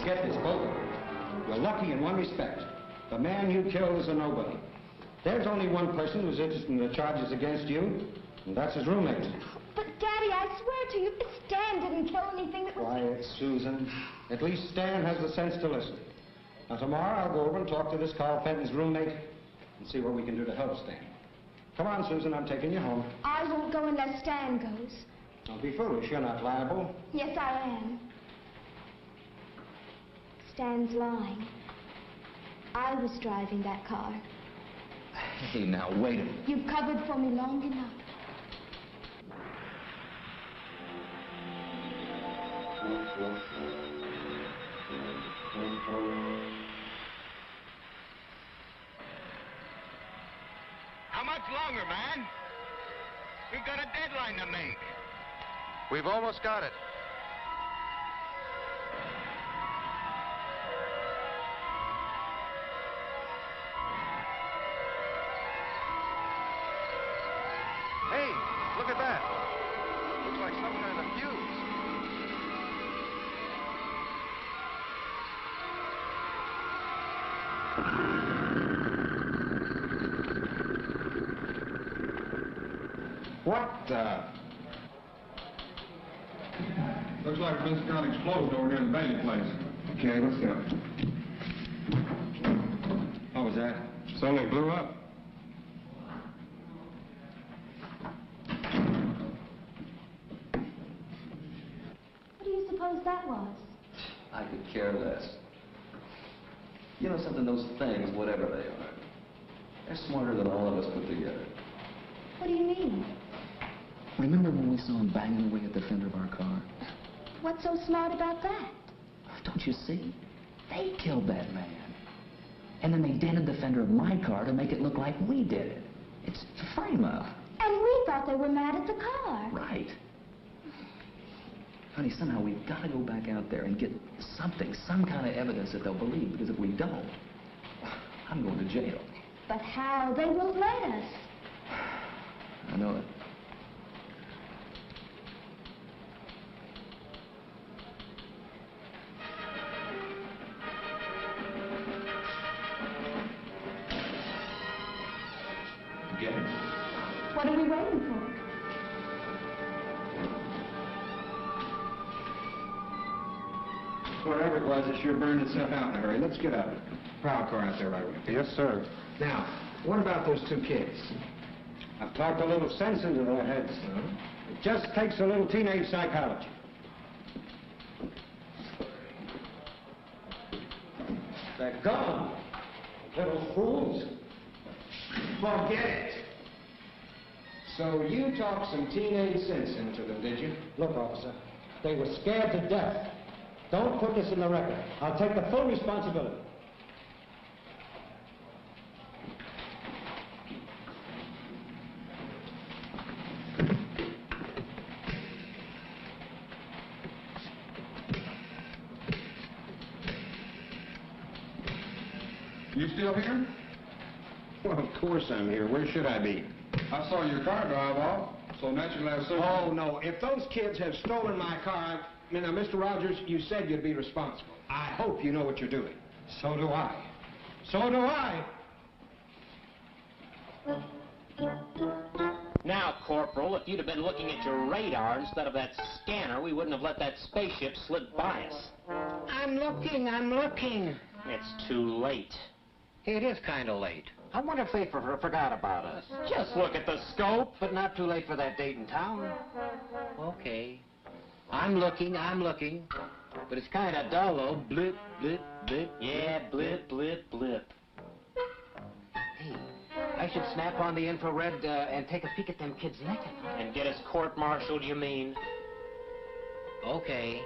[SPEAKER 6] Get this, both of you. You're lucky in one respect. The man you killed is a nobody. There's only one person who's interested in the charges against you, and that's his roommate.
[SPEAKER 15] But, Daddy, I swear to you, Stan didn't kill anything that was...
[SPEAKER 6] Quiet, Susan. At least Stan has the sense to listen. Now, tomorrow I'll go over and talk to this Carl Fenton's roommate and see what we can do to help Stan. Come on, Susan, I'm taking you home.
[SPEAKER 15] I won't go unless Stan goes.
[SPEAKER 6] Don't be foolish, you're not liable.
[SPEAKER 15] Yes, I am. Stan's lying. I was driving that car.
[SPEAKER 12] Hey, now, wait a minute.
[SPEAKER 15] You've covered for me long enough.
[SPEAKER 7] How much longer, man? We've got a deadline to make.
[SPEAKER 6] We've almost got it. Hey, look at that.
[SPEAKER 17] looks like some kind of fuse.
[SPEAKER 6] What the?
[SPEAKER 18] Looks like there's been some kind of explosion over near the Bailey place.
[SPEAKER 6] Okay, let's go. What was that?
[SPEAKER 18] Suddenly blew up.
[SPEAKER 15] What do you suppose that was?
[SPEAKER 12] I could care less. You know something, those things, whatever they are, they're smarter than all of us put together.
[SPEAKER 15] What do you mean?
[SPEAKER 12] Remember when we saw them banging away at the fender of our car?
[SPEAKER 15] What's so smart about that?
[SPEAKER 12] Don't you see? They killed that man. And then they dented the fender of my car to make it look like we did it. It's a frame-up.
[SPEAKER 15] And we thought they were mad at the car.
[SPEAKER 12] Right. Honey, somehow we've got to go back out there and get something, some kind of evidence that they'll believe, because if we don't, I'm going to jail.
[SPEAKER 15] But how? They won't let us.
[SPEAKER 12] I know it. Get it?
[SPEAKER 15] What are we waiting for?
[SPEAKER 6] Whatever it was, it sure burned itself out in a hurry. Let's get up. Prowl car out there right away.
[SPEAKER 18] Yes, sir.
[SPEAKER 6] Now, what about those two kids?
[SPEAKER 18] I've talked a little sense into their heads. It just takes a little teenage psychology. They're gone. Little fools.
[SPEAKER 6] Forget it. So you talked some teenage sense into them, did you?
[SPEAKER 18] Look, officer, they were scared to death. Don't put this in the record. I'll take the full responsibility.
[SPEAKER 6] You still here? Well, of course I'm here. Where should I be?
[SPEAKER 18] I saw your car drive off, so naturally I assumed...
[SPEAKER 6] Oh, no. If those kids have stolen my car, now, Mr. Rogers, you said you'd be responsible. I hope you know what you're doing.
[SPEAKER 18] So do I. So do I.
[SPEAKER 13] Now, Corporal, if you'd have been looking at your radar instead of that scanner, we wouldn't have let that spaceship slip by us.
[SPEAKER 7] I'm looking.
[SPEAKER 13] It's too late.
[SPEAKER 7] It is kind of late. I wonder if they forgot about us.
[SPEAKER 13] Just look at the scope.
[SPEAKER 7] But not too late for that date in town. Okay. I'm looking. But it's kind of dull, though. Blip, blip, blip.
[SPEAKER 13] Yeah, blip, blip, blip.
[SPEAKER 7] Hey, I should snap on the infrared and take a peek at them kids naked.
[SPEAKER 13] And get us court-martialed, you mean?
[SPEAKER 7] Okay.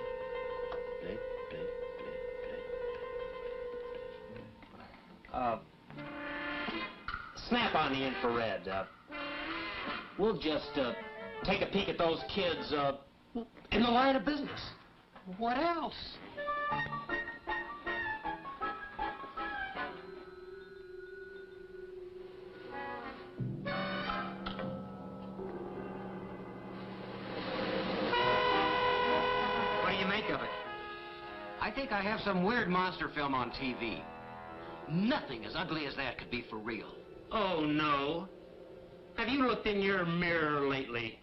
[SPEAKER 7] Blip, blip, blip, blip.
[SPEAKER 13] Snap on the infrared. We'll just take a peek at those kids in the line of business.
[SPEAKER 7] What else?
[SPEAKER 13] What do you make of it?
[SPEAKER 7] I think I have some weird monster film on TV. Nothing as ugly as that could be for real.
[SPEAKER 13] Oh, no. Have you looked in your mirror lately?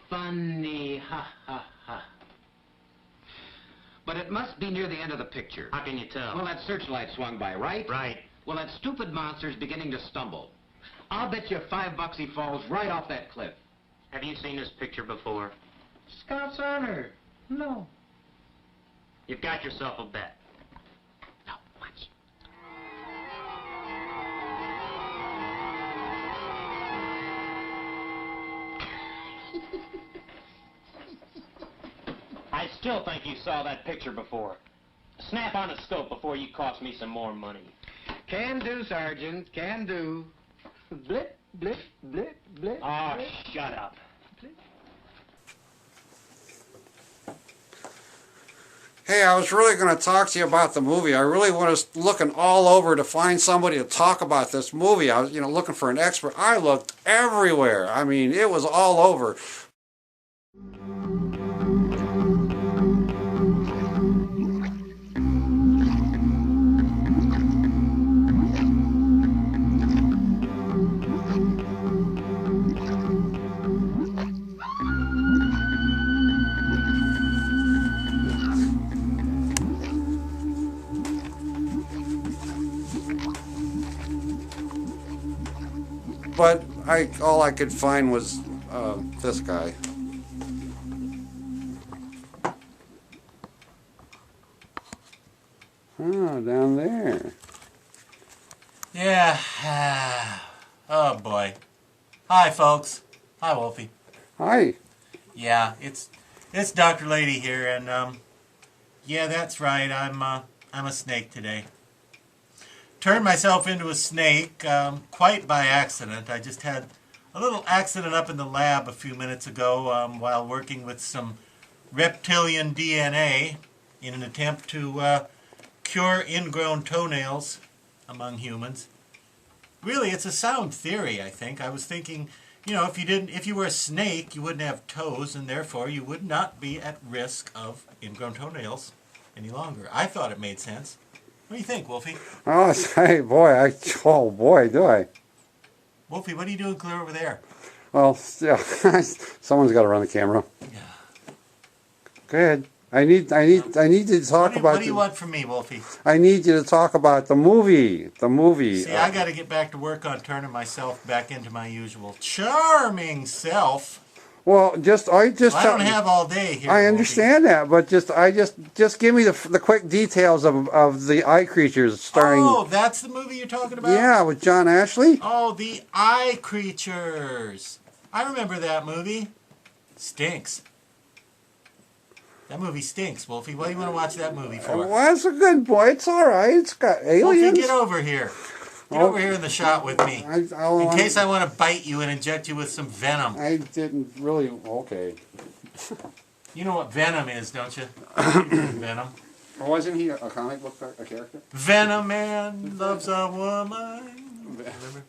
[SPEAKER 7] Funny, ha, ha, ha. But it must be near the end of the picture.
[SPEAKER 13] How can you tell?
[SPEAKER 7] Well, that searchlight swung by, right?
[SPEAKER 13] Right.
[SPEAKER 7] Well, that stupid monster's beginning to stumble. I'll bet you $5 he falls right off that cliff.
[SPEAKER 13] Have you seen this picture before?
[SPEAKER 7] Scout's honor. No.
[SPEAKER 13] You've got yourself a bet.
[SPEAKER 7] Now, watch.
[SPEAKER 13] I still think you saw that picture before. Snap on a scope before you cost me some more money.
[SPEAKER 7] Can do, Sergeant. Can do. Blip, blip, blip, blip.
[SPEAKER 13] Oh,
[SPEAKER 7] blip.
[SPEAKER 13] shut up.
[SPEAKER 1] Hey, I was really going to talk to you about the movie. I really was looking all over to find somebody to talk about this movie. I was, looking for an expert. I looked everywhere. I mean, it was all over. but all I could find was this guy. Oh, down there.
[SPEAKER 17] Yeah. Oh boy. Hi, folks. Hi, Wolfie.
[SPEAKER 1] Hi.
[SPEAKER 17] Yeah, it's Dr. Lady here, and yeah, that's right. I'm a snake today. Turned myself into a snake quite by accident. I just had a little accident up in the lab a few minutes ago while working with some reptilian DNA in an attempt to cure ingrown toenails among humans. Really, it's a sound theory, I think. I was thinking, you know, if you were a snake, you wouldn't have toes, and therefore you would not be at risk of ingrown toenails any longer. I thought it made sense. What do you think, Wolfie?
[SPEAKER 1] Oh, hey, boy, oh boy, do I.
[SPEAKER 17] Wolfie, what are you doing clear over there?
[SPEAKER 1] Well, yeah, someone's got to run the camera.
[SPEAKER 17] Yeah.
[SPEAKER 1] Go ahead. I need you to talk about.
[SPEAKER 17] What do you want from me, Wolfie?
[SPEAKER 1] I need you to talk about the movie. The movie.
[SPEAKER 17] See, I got to get back to work on turning myself back into my usual charming self.
[SPEAKER 1] Well, I
[SPEAKER 17] don't have all day here.
[SPEAKER 1] I understand that, but just give me the quick details of the Eye Creatures starring.
[SPEAKER 17] Oh, that's the movie you're talking about?
[SPEAKER 1] Yeah, with John Ashley.
[SPEAKER 17] Oh, the Eye Creatures. I remember that movie. Stinks. That movie stinks, Wolfie. What do you want to watch that movie for?
[SPEAKER 1] Well, that's a good boy. It's all right. It's got aliens.
[SPEAKER 17] Wolfie, get over here. Get over here in the shot with me. In case I want to bite you and inject you with some venom.
[SPEAKER 1] I didn't really. Okay.
[SPEAKER 17] You know what venom is, don't you? Venom.
[SPEAKER 1] Wasn't he a comic book character?
[SPEAKER 17] Venom Man loves a woman. Remember?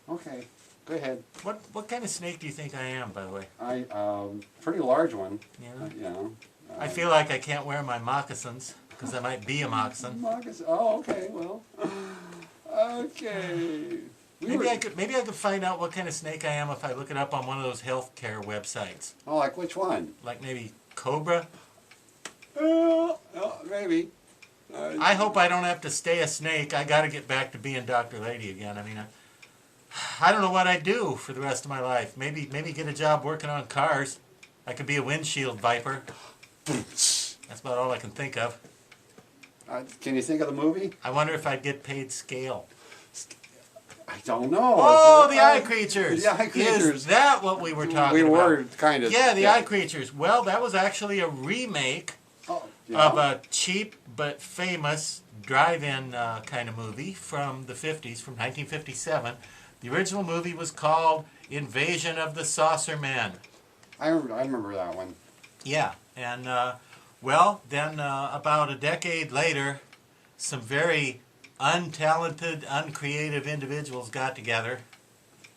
[SPEAKER 1] Okay. Go ahead.
[SPEAKER 17] What kind of snake do you think I am, by the way?
[SPEAKER 1] Pretty large one.
[SPEAKER 17] Yeah.
[SPEAKER 1] You know.
[SPEAKER 17] I feel like I can't wear my moccasins because I might be a moccasin.
[SPEAKER 1] Moccasin. Oh, okay. Well. Okay.
[SPEAKER 17] Maybe I could find out what kind of snake I am if I look it up on one of those healthcare websites.
[SPEAKER 1] Oh, like which one?
[SPEAKER 17] Like maybe Cobra.
[SPEAKER 1] Maybe.
[SPEAKER 17] I hope I don't have to stay a snake. I got to get back to being Dr. Lady again. I mean, I don't know what I'd do for the rest of my life. Maybe get a job working on cars. I could be a windshield viper. That's about all I can think of.
[SPEAKER 1] Can you think of the movie?
[SPEAKER 17] I wonder if I'd get paid scale.
[SPEAKER 1] I don't know.
[SPEAKER 17] Oh, the Eye Creatures.
[SPEAKER 1] The Eye Creatures.
[SPEAKER 17] Is that what we were talking about?
[SPEAKER 1] We were kind of.
[SPEAKER 17] Yeah, the Eye Creatures. Well, that was actually a remake of a cheap but famous drive-in kind of movie from the 50s, from 1957. The original movie was called Invasion of the Saucer Men.
[SPEAKER 1] I remember that one.
[SPEAKER 17] Yeah, and well, then about a decade later, some very untalented, uncreative individuals got together,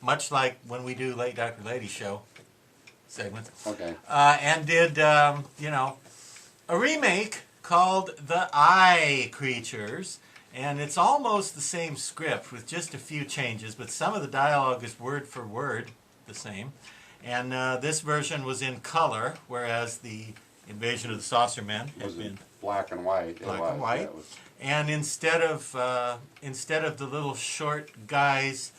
[SPEAKER 17] much like when we do Late Dr. Lady show segments.
[SPEAKER 1] Okay.
[SPEAKER 17] And did, you know, a remake called The Eye Creatures. And it's almost the same script with just a few changes, but some of the dialogue is word for word the same. And this version was in color, whereas the Invasion of the Saucer Men had been
[SPEAKER 1] black and white.
[SPEAKER 17] Black and white. And instead of the little short guys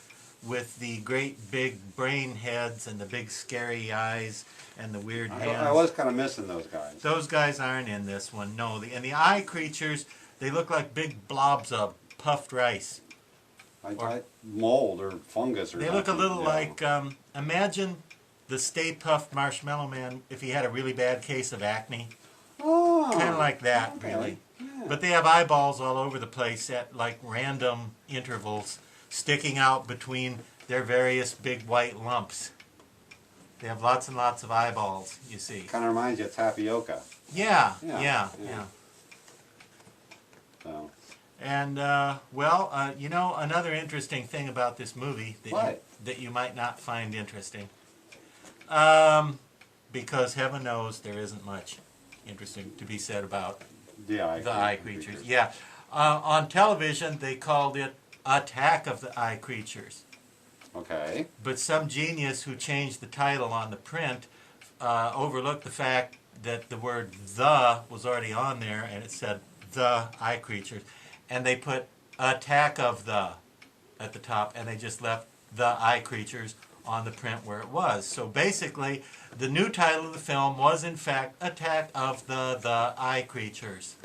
[SPEAKER 17] with the great big brain heads and the big scary eyes and the weird hands,
[SPEAKER 1] I was kind of missing those guys.
[SPEAKER 17] Those guys aren't in this one. No, and the Eye Creatures, they look like big blobs of puffed rice.
[SPEAKER 1] Mold or fungus or
[SPEAKER 17] they
[SPEAKER 1] something.
[SPEAKER 17] Look a little like, imagine the Stay Puft Marshmallow Man if he had a really bad case of acne.
[SPEAKER 1] Oh.
[SPEAKER 17] Kind of like that,
[SPEAKER 1] okay.
[SPEAKER 17] really.
[SPEAKER 1] Yeah.
[SPEAKER 17] But they have eyeballs all over the place at like random intervals sticking out between their various big white lumps. They have lots and lots of eyeballs, you see.
[SPEAKER 1] Kind of reminds you of tapioca.
[SPEAKER 17] Yeah.
[SPEAKER 1] So.
[SPEAKER 17] And, well, you know, another interesting thing about this movie that you might not find interesting. Because heaven knows there isn't much interesting to be said about
[SPEAKER 1] the
[SPEAKER 17] Eye Creatures. Yeah. On television, they called it Attack of the Eye Creatures.
[SPEAKER 1] Okay.
[SPEAKER 17] But some genius who changed the title on the print overlooked the fact that the word "the" was already on there, and it said "The Eye Creatures," and they put "Attack of the" at the top, and they just left the eye creatures on the print where it was. So basically, the new title of the film was in fact Attack of the Eye Creatures.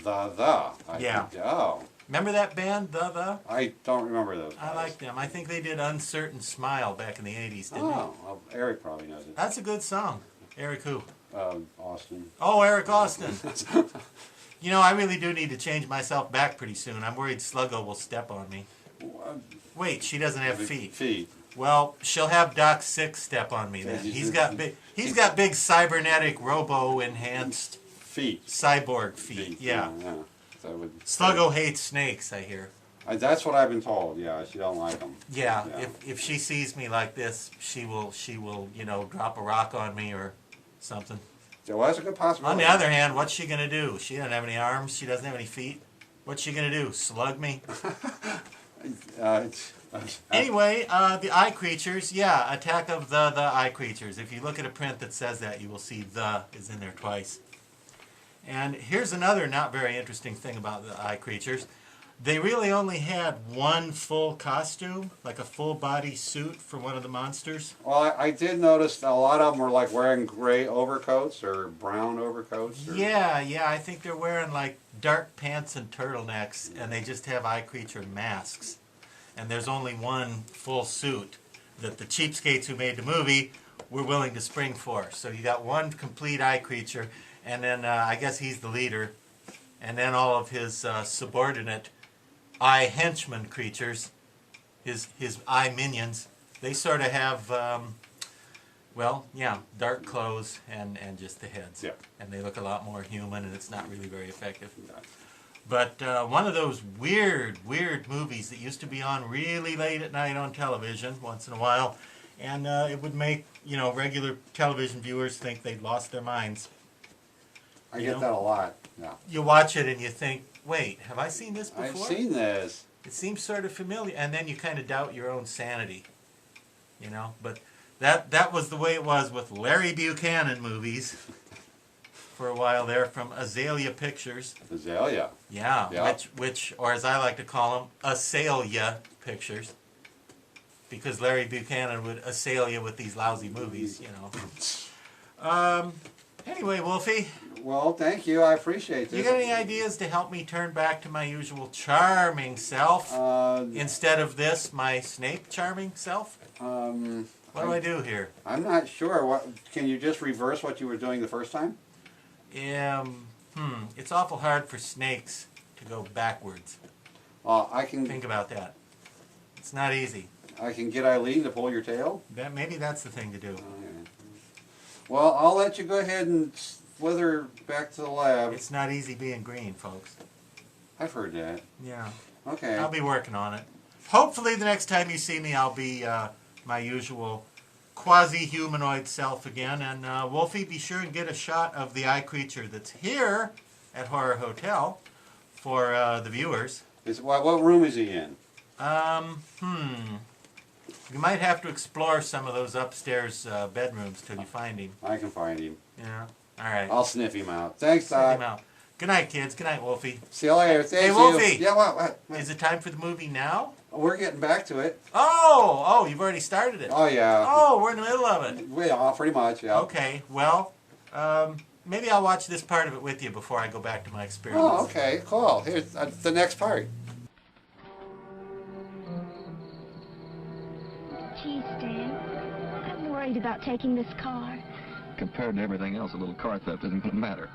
[SPEAKER 1] Yeah. Oh.
[SPEAKER 17] Remember that band, The?
[SPEAKER 1] I don't remember those guys.
[SPEAKER 17] I like them. I think they did Uncertain Smile back in the 80s, didn't they?
[SPEAKER 1] Well, Eric probably knows it.
[SPEAKER 17] That's a good song. Eric who?
[SPEAKER 1] Austin.
[SPEAKER 17] Oh, Eric Austin. You know, I really do need to change myself back pretty soon. I'm worried Sluggo will step on me. Wait, she doesn't have feet. Well, she'll have Doc Six step on me then. He's got big cybernetic robo-enhanced
[SPEAKER 1] feet.
[SPEAKER 17] Cyborg feet. Yeah. Sluggo hates snakes, I hear.
[SPEAKER 1] That's what I've been told. Yeah, she don't like them.
[SPEAKER 17] Yeah. If she sees me like this, she will drop a rock on me or something.
[SPEAKER 1] Well, that's a good possibility.
[SPEAKER 17] On the other hand, what's she gonna do? She doesn't have any arms. She doesn't have any feet. What's she gonna do? Slug me? Anyway, the eye creatures. Yeah, Attack of the Eye Creatures. If you look at a print that says that, you will see "the" is in there twice. And here's another not very interesting thing about the eye creatures. They really only had one full costume, like a full body suit for one of the monsters.
[SPEAKER 1] Well, I did notice that a lot of them were like wearing gray overcoats or brown overcoats.
[SPEAKER 17] Yeah, I think they're wearing like dark pants and turtlenecks, and they just have eye creature masks. And there's only one full suit that the cheapskates who made the movie were willing to spring for. So you got one complete eye creature, and then I guess he's the leader, and then all of his subordinate eye henchmen creatures, his eye minions, they sort of have, dark clothes and just the heads.
[SPEAKER 1] Yeah.
[SPEAKER 17] And they look a lot more human, and it's not really very effective. But one of those weird movies that used to be on really late at night on television once in a while, and it would make, regular television viewers think they'd lost their minds.
[SPEAKER 1] I get that a lot. Yeah.
[SPEAKER 17] You watch it and you think, wait, have I seen this before?
[SPEAKER 1] I've seen this.
[SPEAKER 17] It seems sort of familiar, and then you kind of doubt your own sanity, But that was the way it was with Larry Buchanan movies for a while there from Azalea Pictures.
[SPEAKER 1] Azalea.
[SPEAKER 17] Yeah. Which, or as I like to call them, Azalea Pictures, because Larry Buchanan would assail you with these lousy movies, Anyway, Wolfie.
[SPEAKER 1] Well, thank you. I appreciate this.
[SPEAKER 17] You got any ideas to help me turn back to my usual charming self instead of this, my snake charming self? What do I do here?
[SPEAKER 1] I'm not sure. Can you just reverse what you were doing the first time?
[SPEAKER 17] It's awful hard for snakes to go backwards.
[SPEAKER 1] I can
[SPEAKER 17] think about that. It's not easy.
[SPEAKER 1] I can get Eileen to pull your tail?
[SPEAKER 17] Maybe that's the thing to do.
[SPEAKER 1] Okay. Well, I'll let you go ahead and slither back to the lab.
[SPEAKER 17] It's not easy being green, folks.
[SPEAKER 1] I've heard that.
[SPEAKER 17] Yeah.
[SPEAKER 1] Okay.
[SPEAKER 17] I'll be working on it. Hopefully the next time you see me, I'll be my usual quasi-humanoid self again. And Wolfie, be sure and get a shot of the eye creature that's here at Horror Hotel for the viewers.
[SPEAKER 1] What room is he in?
[SPEAKER 17] You might have to explore some of those upstairs bedrooms till you find him.
[SPEAKER 1] I can find him.
[SPEAKER 17] Yeah. All right.
[SPEAKER 1] I'll sniff him out. Thanks, Doc.
[SPEAKER 17] Sniff him out. Good night, kids. Good night, Wolfie.
[SPEAKER 1] See you later. Thank
[SPEAKER 17] hey,
[SPEAKER 1] you.
[SPEAKER 17] Wolfie.
[SPEAKER 1] Yeah, what?
[SPEAKER 17] Is it time for the movie now?
[SPEAKER 1] We're getting back to it.
[SPEAKER 17] Oh, you've already started it.
[SPEAKER 1] Oh, yeah.
[SPEAKER 17] Oh, we're in the middle of it.
[SPEAKER 1] Yeah, pretty much, yeah.
[SPEAKER 17] Okay, well, maybe I'll watch this part of it with you before I go back to my experience.
[SPEAKER 1] Oh, okay, cool. Here's the next part.
[SPEAKER 15] Gee, Stan, I'm worried about taking this car.
[SPEAKER 10] Compared to everything else, a little car theft isn't going to matter.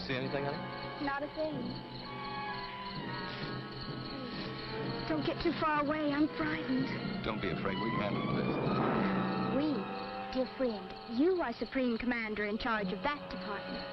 [SPEAKER 10] See anything, honey?
[SPEAKER 15] Not a thing. Don't get too far away. I'm frightened.
[SPEAKER 10] Don't be afraid. We can handle this.
[SPEAKER 15] We, dear friend, you are Supreme Commander in charge of that department.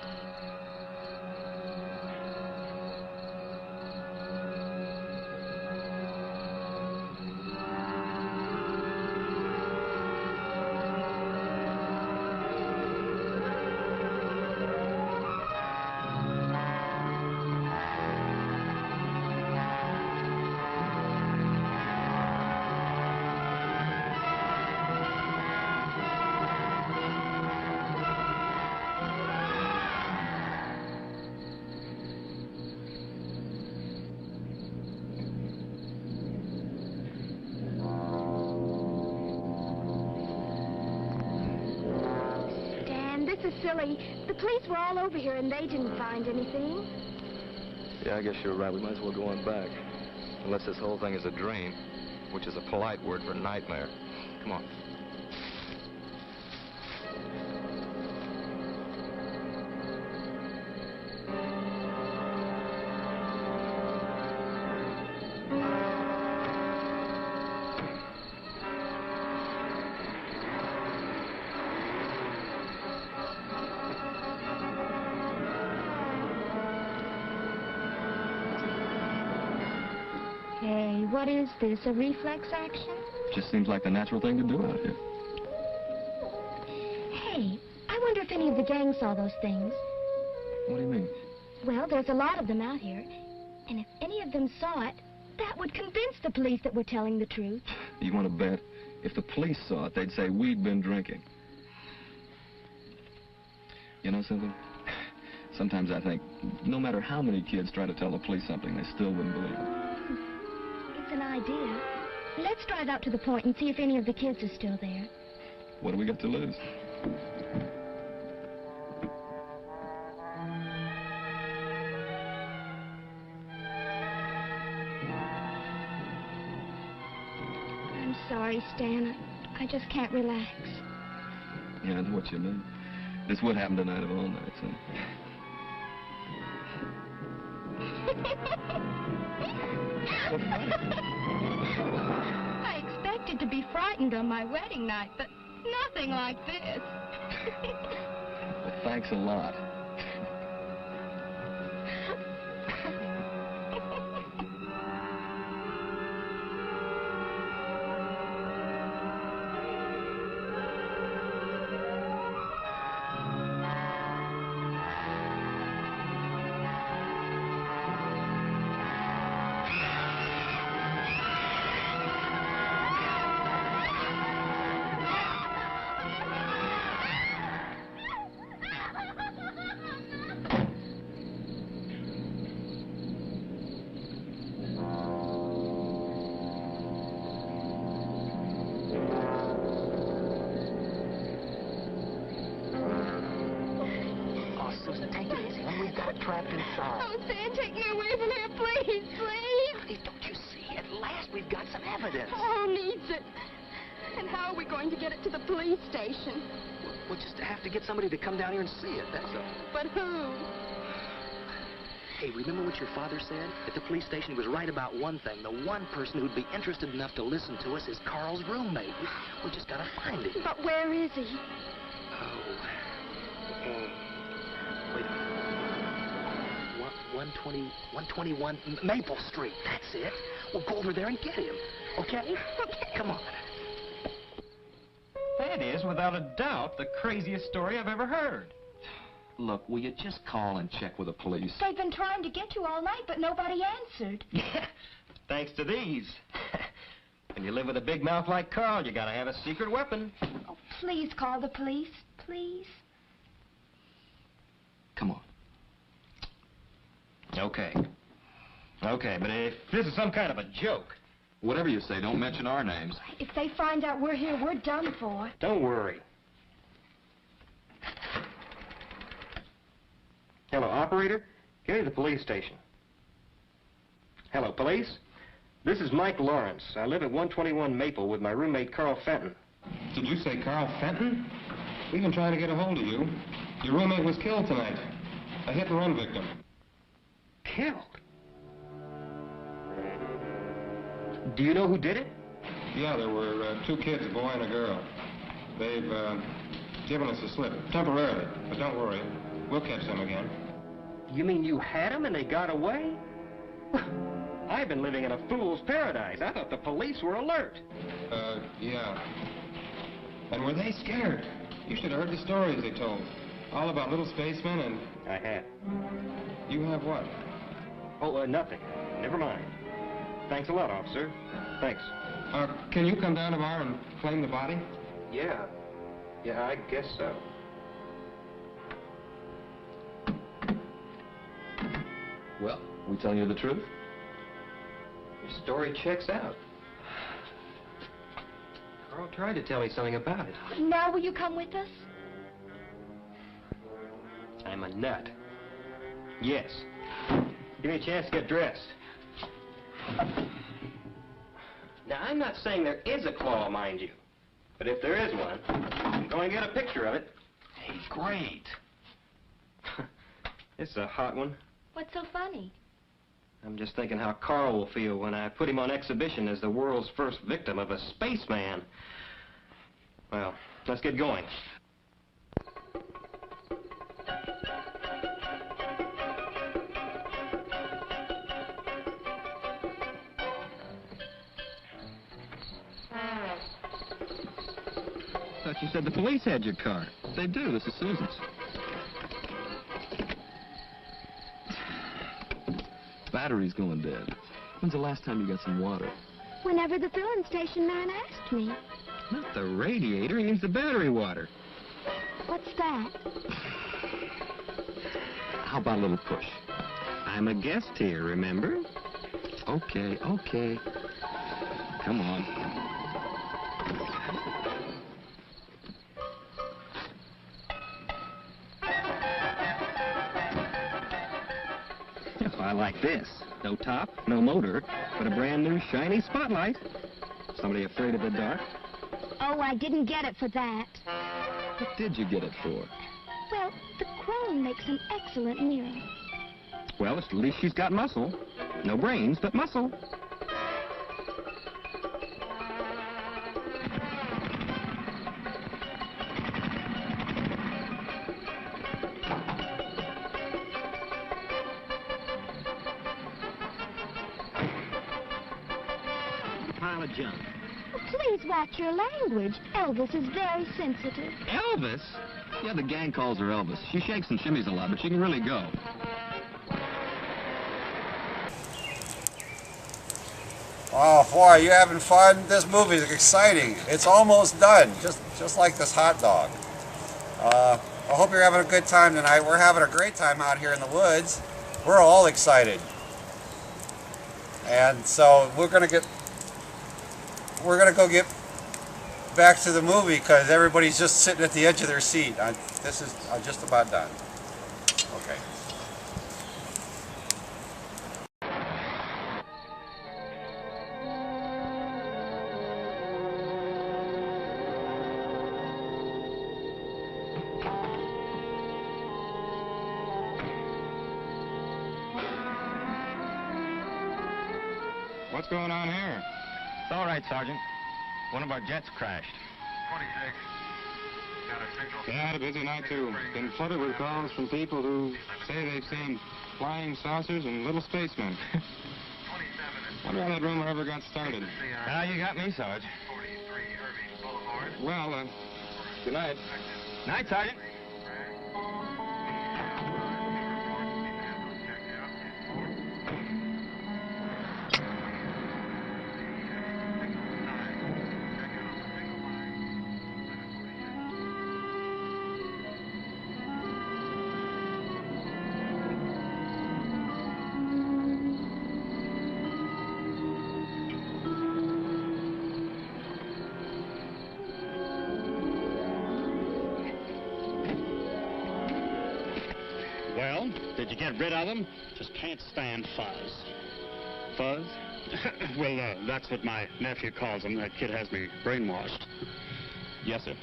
[SPEAKER 15] This is silly. The police were all over here and they didn't find anything.
[SPEAKER 10] Yeah, I guess you're right. We might as well go on back. Unless this whole thing is a dream, which is a polite word for nightmare. Come on.
[SPEAKER 15] Hey, what is this, a reflex action?
[SPEAKER 10] Just seems like the natural thing to do out here.
[SPEAKER 15] Hey, I wonder if any of the gang saw those things.
[SPEAKER 10] What do you mean?
[SPEAKER 15] Well, there's a lot of them out here. And if any of them saw it, that would convince the police that we're telling the truth.
[SPEAKER 10] You want to bet? If the police saw it, they'd say we'd been drinking. You know something? Sometimes I think no matter how many kids try to tell the police something, they still wouldn't believe it.
[SPEAKER 15] It's an idea. Let's drive out to the point and see if any of the kids are still there.
[SPEAKER 10] What do we got to lose?
[SPEAKER 15] I'm sorry, Stan. I just can't relax.
[SPEAKER 10] Yeah, I know what you mean. This would happen tonight of all nights, huh?
[SPEAKER 8] I expected to be frightened on my wedding night, but nothing like this.
[SPEAKER 10] Well, thanks a lot.
[SPEAKER 12] Trapped inside.
[SPEAKER 15] Oh, Stan, take me away from here, please, please.
[SPEAKER 12] Honey, don't you see? At last we've got some evidence.
[SPEAKER 15] Oh, needs it. And how are we going to get it to the police station?
[SPEAKER 12] We'll just have to get somebody to come down here and see it, that's all.
[SPEAKER 15] But who?
[SPEAKER 12] Hey, remember what your father said? At the police station, he was right about one thing. The one person who'd be interested enough to listen to us is Carl's roommate. We just gotta find him.
[SPEAKER 15] But where is he?
[SPEAKER 12] Wait a minute. 121 Maple Street. That's it. We'll go over there and get him. Okay? Okay. Come on.
[SPEAKER 6] That is, without a doubt, the craziest story I've ever heard.
[SPEAKER 10] Look, will you just call and check with the police?
[SPEAKER 15] They've been trying to get you all night, but nobody answered.
[SPEAKER 6] Thanks to these. When you live with a big mouth like Carl, you gotta have a secret weapon.
[SPEAKER 15] Oh, please call the police, please.
[SPEAKER 10] Come on.
[SPEAKER 6] Okay. Okay, but if this is some kind of a joke...
[SPEAKER 10] Whatever you say, don't mention our names.
[SPEAKER 15] If they find out we're here, we're done for.
[SPEAKER 6] Don't worry. Hello, operator? Get to the police station. Hello, police? This is Mike Lawrence. I live at 121 Maple with my roommate, Carl Fenton.
[SPEAKER 19] Did you say Carl Fenton? We've been trying to get a hold of you. Your roommate was killed tonight. A hit-and-run victim.
[SPEAKER 6] Killed?
[SPEAKER 19] Do you know who did it? Yeah, there were 2 kids, a boy and a girl. They've given us a slip, temporarily, but don't worry. We'll catch them again.
[SPEAKER 14] You mean you had them and they got away? I've been living in a fool's paradise. I thought the police were alert.
[SPEAKER 19] Yeah. And were they scared? You should have heard the stories they told. All about little spacemen and...
[SPEAKER 14] I have.
[SPEAKER 19] You have what?
[SPEAKER 14] Oh, nothing. Never mind. Thanks a lot, officer. Thanks.
[SPEAKER 19] Can you come down tomorrow and claim the body?
[SPEAKER 14] Yeah. Yeah, I guess so.
[SPEAKER 10] Well, we telling you the truth?
[SPEAKER 14] Your story checks out. Carl tried to tell me something about it.
[SPEAKER 15] Now will you come with us?
[SPEAKER 14] I'm a nut. Yes. Give me a chance to get dressed. Now, I'm not saying there is a claw, mind you. But if there is one, I'm going to get a picture of it. Hey, great. It's a hot one.
[SPEAKER 15] What's so funny?
[SPEAKER 14] I'm just thinking how Carl will feel when I put him on exhibition as the world's first victim of a spaceman. Well, let's get going.
[SPEAKER 20] I thought you said the police had your car. They do. This is Susan's. Battery's going dead. When's the last time you got some water?
[SPEAKER 15] Whenever the filling station man asked me.
[SPEAKER 20] Not the radiator. He means the battery water.
[SPEAKER 15] What's that?
[SPEAKER 20] How about a little push? I'm a guest here, remember? Okay, okay. Come on. I like this. No top, no motor, but a brand new shiny spotlight. Somebody afraid of the dark?
[SPEAKER 15] Oh, I didn't get it for that.
[SPEAKER 20] What did you get it for?
[SPEAKER 15] Well, the chrome makes an excellent mirror.
[SPEAKER 20] Well, at least she's got muscle. No brains, but muscle. Pile of junk.
[SPEAKER 15] Please watch your language. Elvis is very sensitive.
[SPEAKER 20] Elvis? Yeah, the gang calls her Elvis. She shakes and shimmies a lot, but she can really go.
[SPEAKER 1] Oh boy, you having fun? This movie is exciting. It's almost done, just like this hot dog. I hope you're having a good time tonight. We're having a great time out here in the woods. We're all excited. And so we're gonna go get back to the movie because everybody's just sitting at the edge of their seat. This is just about done. Okay.
[SPEAKER 19] What's going on here?
[SPEAKER 13] It's all right, Sergeant. One of our jets crashed.
[SPEAKER 19] 26. Yeah, had a busy night, too. Been flooded with calls from people who say they've seen flying saucers and little spacemen. Wonder how that rumor ever got started.
[SPEAKER 13] Now you got me, Sarge.
[SPEAKER 19] Well, good night.
[SPEAKER 13] Night, Sergeant.
[SPEAKER 21] Well, did you get rid of them? Just can't stand fuzz.
[SPEAKER 13] Fuzz?
[SPEAKER 21] Well, that's what my nephew calls them. That kid has me brainwashed.
[SPEAKER 13] Yes, sir.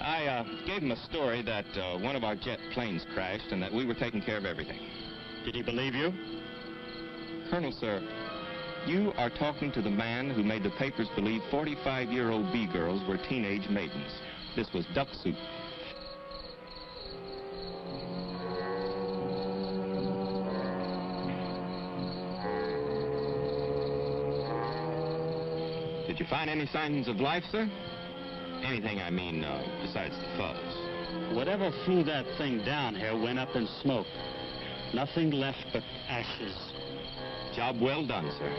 [SPEAKER 13] I gave him a story that one of our jet planes crashed and that we were taking care of everything.
[SPEAKER 21] Did he believe you?
[SPEAKER 13] Colonel, sir,
[SPEAKER 20] You are talking to the man who made the papers believe 45-year-old B-girls were teenage maidens. This was duck soup. Did you find any signs of life, sir? Anything, I mean, besides the fuzz.
[SPEAKER 13] Whatever flew that thing down here went up in smoke. Nothing left but ashes.
[SPEAKER 20] Job well done, sir.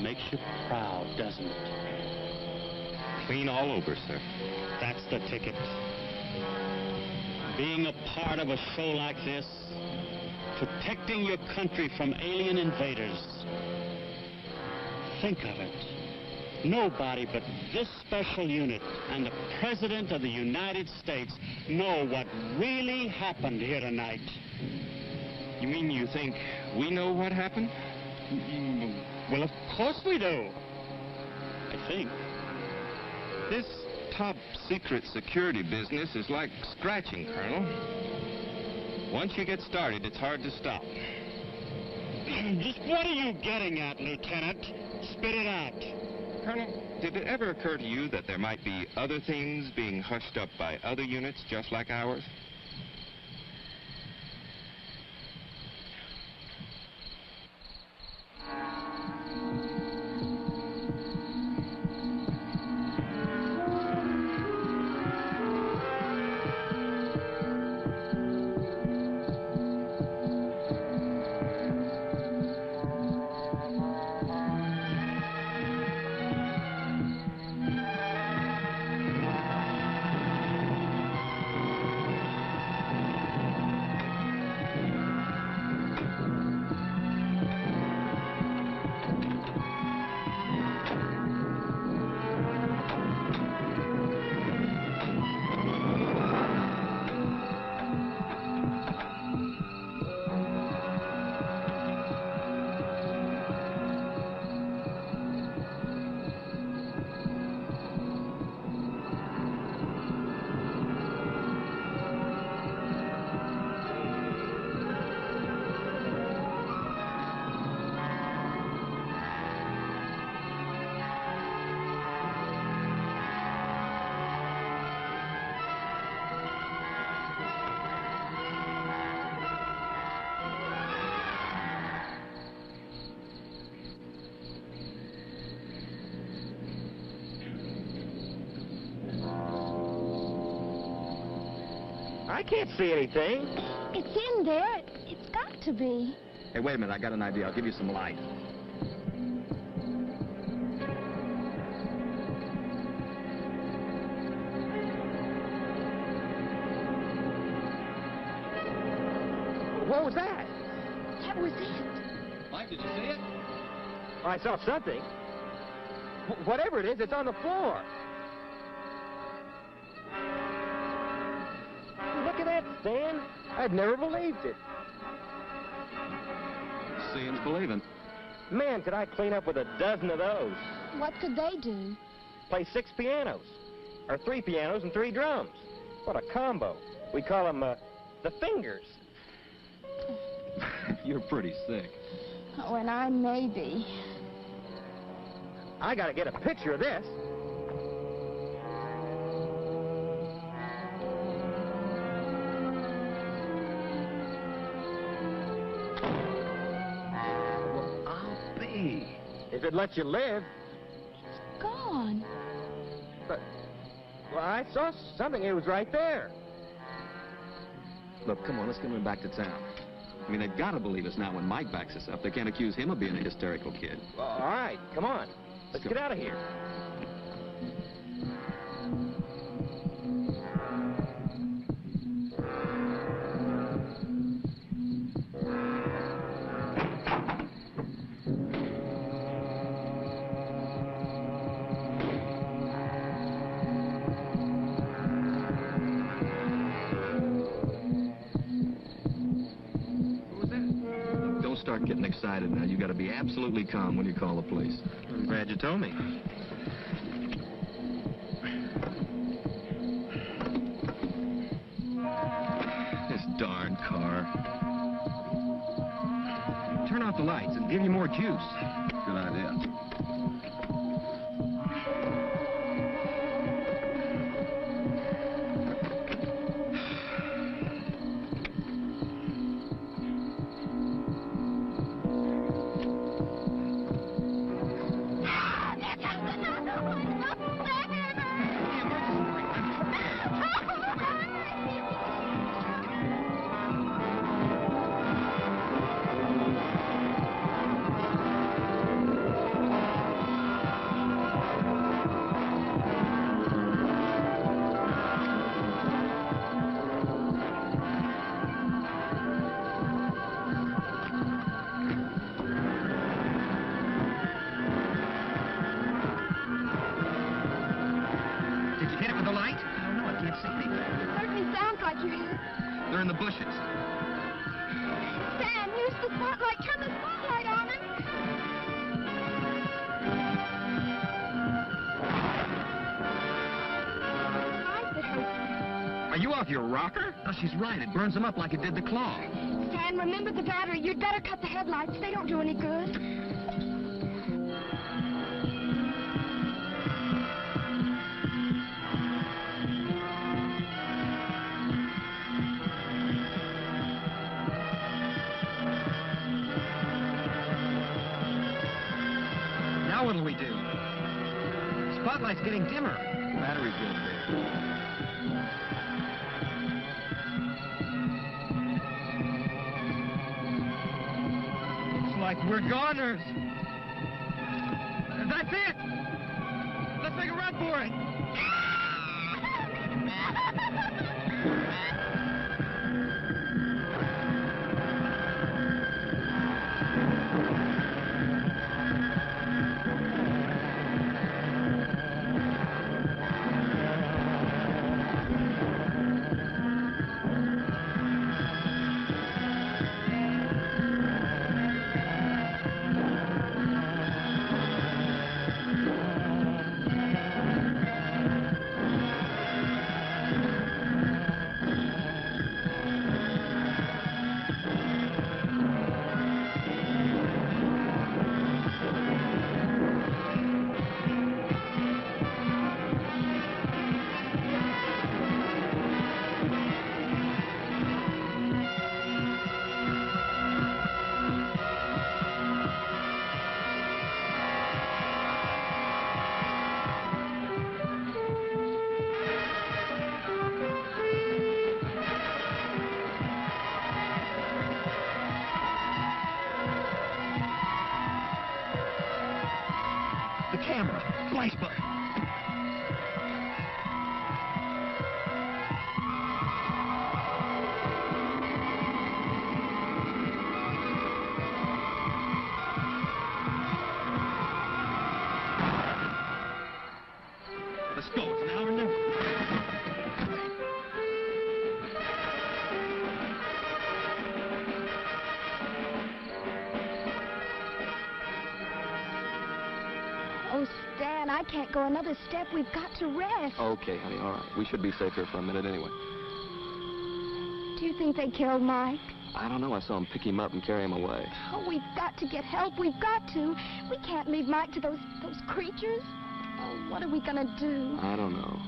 [SPEAKER 13] Makes you proud, doesn't it?
[SPEAKER 20] Clean all over, sir.
[SPEAKER 13] That's the ticket. Being a part of a show like this, protecting your country from alien invaders. Think of it. Nobody but this special unit and the President of the United States know what really happened here tonight.
[SPEAKER 20] You mean you think we know what happened?
[SPEAKER 13] Well, of course we do. I think.
[SPEAKER 20] This top secret security business is like scratching, Colonel. Once you get started, it's hard to stop.
[SPEAKER 13] Just what are you getting at, Lieutenant? Spit it out.
[SPEAKER 20] Colonel, did it ever occur to you that there might be other things being hushed up by other units just like ours?
[SPEAKER 14] I can't see anything.
[SPEAKER 15] It's in there. It's got to be.
[SPEAKER 20] Hey, wait a minute. I got an idea. I'll give you some light.
[SPEAKER 14] What was that?
[SPEAKER 15] That was it.
[SPEAKER 20] Mike, did you see it?
[SPEAKER 14] I saw something. Whatever it is, it's on the floor. Look at that, Stan. I'd never believed it.
[SPEAKER 20] Seeing's believing.
[SPEAKER 14] Man, could I clean up with a dozen of those.
[SPEAKER 15] What could they do?
[SPEAKER 14] Play 6 pianos. Or 3 pianos and 3 drums. What a combo. We call them, the fingers.
[SPEAKER 20] You're pretty sick.
[SPEAKER 15] Oh, and I may be.
[SPEAKER 14] I gotta get a picture of this. Well, I'll be. If it lets you live.
[SPEAKER 15] It's gone.
[SPEAKER 14] But, well, I saw something. It was right there.
[SPEAKER 20] Look, come on, let's get him back to town. I mean, they've got to believe us now when Mike backs us up. They can't accuse him of being a hysterical kid.
[SPEAKER 14] Well, all right, come on. Let's get out of here.
[SPEAKER 20] Start getting excited now. You got to be absolutely calm when you call the police.
[SPEAKER 14] I'm glad you told me.
[SPEAKER 20] This darn car. Turn off the lights and give you more juice.
[SPEAKER 10] They're in the bushes.
[SPEAKER 15] Sam, use the spotlight. Turn the spotlight on him. Eyes that hurt.
[SPEAKER 10] Are you off your rocker? No, she's right. It burns them up like it did the claw.
[SPEAKER 15] Sam, remember the battery. You'd better cut the headlights. They don't do any good.
[SPEAKER 10] Now what'll we do? The spotlight's getting dimmer. Battery's good. Looks like we're goners. That's it! Let's make a run for it! The camera. Flash button. Let's go. It's an hour and now.
[SPEAKER 15] Oh, Stan, I can't go another step. We've got to rest.
[SPEAKER 5] Okay, honey, all right. We should be safe here for a minute anyway.
[SPEAKER 15] Do you think they killed Mike?
[SPEAKER 5] I don't know. I saw him pick him up and carry him away.
[SPEAKER 15] Oh, we've got to get help. We've got to. We can't leave Mike to those creatures. Oh, what are we gonna do?
[SPEAKER 5] I don't know.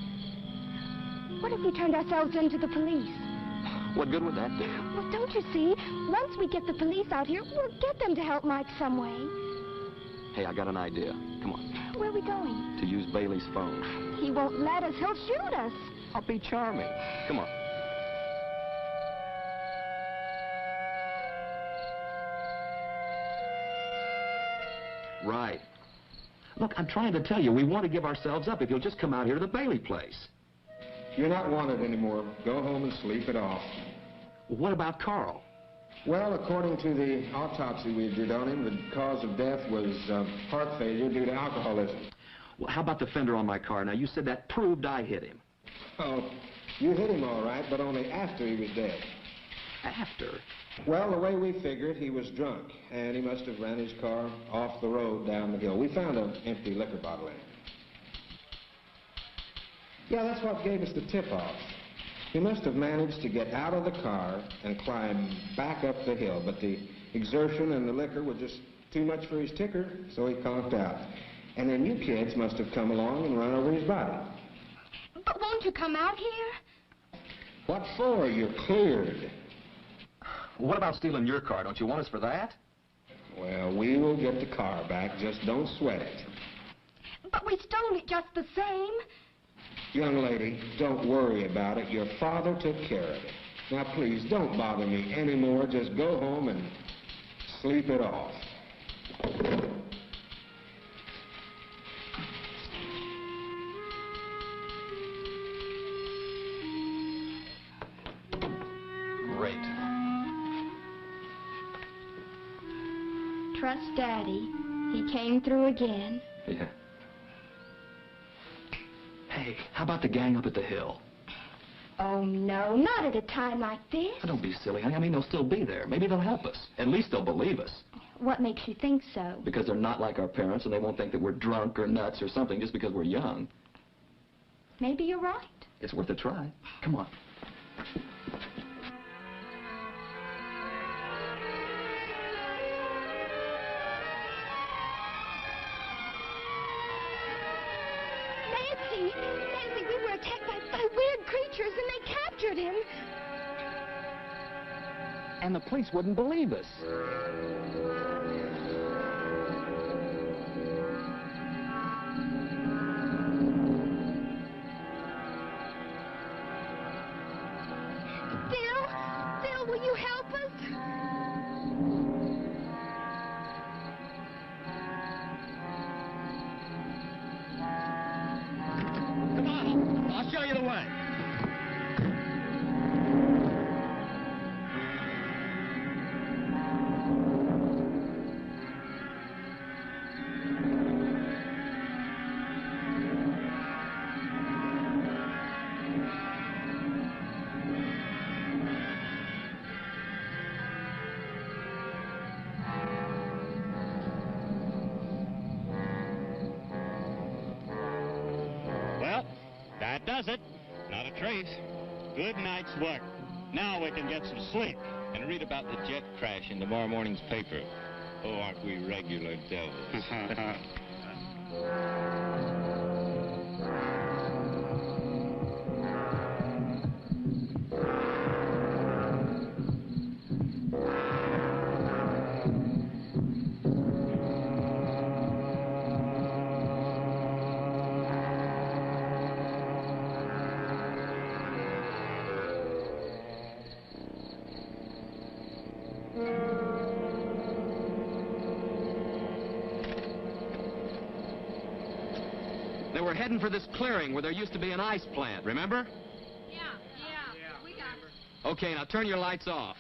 [SPEAKER 15] What if we turned ourselves in to the police?
[SPEAKER 5] What good would that do?
[SPEAKER 15] Well, don't you see? Once we get the police out here, we'll get them to help Mike some way.
[SPEAKER 5] Hey, I got an idea. Come on.
[SPEAKER 15] Where are we going?
[SPEAKER 5] To use Bailey's phone.
[SPEAKER 15] He won't let us. He'll shoot us.
[SPEAKER 5] I'll be charming. Come on.
[SPEAKER 10] Right. Look, I'm trying to tell you, we want to give ourselves up if you'll just come out here to the Bailey place.
[SPEAKER 6] You're not wanted anymore. Go home and sleep it off.
[SPEAKER 10] What about Carl?
[SPEAKER 6] Well, according to the autopsy we did on him, the cause of death was heart failure due to alcoholism.
[SPEAKER 10] Well, how about the fender on my car? Now, you said that proved I hit him.
[SPEAKER 6] Oh, you hit him all right, but only after he was dead.
[SPEAKER 10] After?
[SPEAKER 6] Well, the way we figured, he was drunk, and he must have ran his car off the road down the hill. We found an empty liquor bottle in it. Yeah, that's what gave us the tip-off. He must have managed to get out of the car and climb back up the hill, but the exertion and the liquor were just too much for his ticker, so he conked out. And then you kids must have come along and run over his body.
[SPEAKER 15] But won't you come out here?
[SPEAKER 6] What for? You're cleared.
[SPEAKER 10] What about stealing your car? Don't you want us for that?
[SPEAKER 6] Well, we will get the car back. Just don't sweat it.
[SPEAKER 15] But we stole it just the same.
[SPEAKER 6] Young lady, don't worry about it. Your father took care of it. Now, please, don't bother me anymore. Just go home and sleep it off.
[SPEAKER 10] Great.
[SPEAKER 15] Trust Daddy. He came through again.
[SPEAKER 10] Yeah. Hey, how about the gang up at the hill?
[SPEAKER 15] Oh, no, not at a time like this.
[SPEAKER 5] Oh, don't be silly, honey. I mean, they'll still be there. Maybe they'll help us. At least they'll believe us.
[SPEAKER 15] What makes you think so?
[SPEAKER 5] Because they're not like our parents, and they won't think that we're drunk or nuts or something just because we're young.
[SPEAKER 15] Maybe you're right.
[SPEAKER 5] It's worth a try. Come on.
[SPEAKER 15] Nancy, we were attacked by weird creatures, and they captured him.
[SPEAKER 5] And the police wouldn't believe us.
[SPEAKER 15] Phil, will you help us?
[SPEAKER 2] Come on, I'll show you the way.
[SPEAKER 21] Well, that does it. Not a trace. Good night's work. Now we can get some sleep.
[SPEAKER 20] And read about the jet crash in tomorrow morning's paper. Oh, aren't we regular devils?
[SPEAKER 5] They were heading for this clearing where there used to be an ice plant, remember?
[SPEAKER 8] Yeah, we got it.
[SPEAKER 5] Okay, now turn your lights off.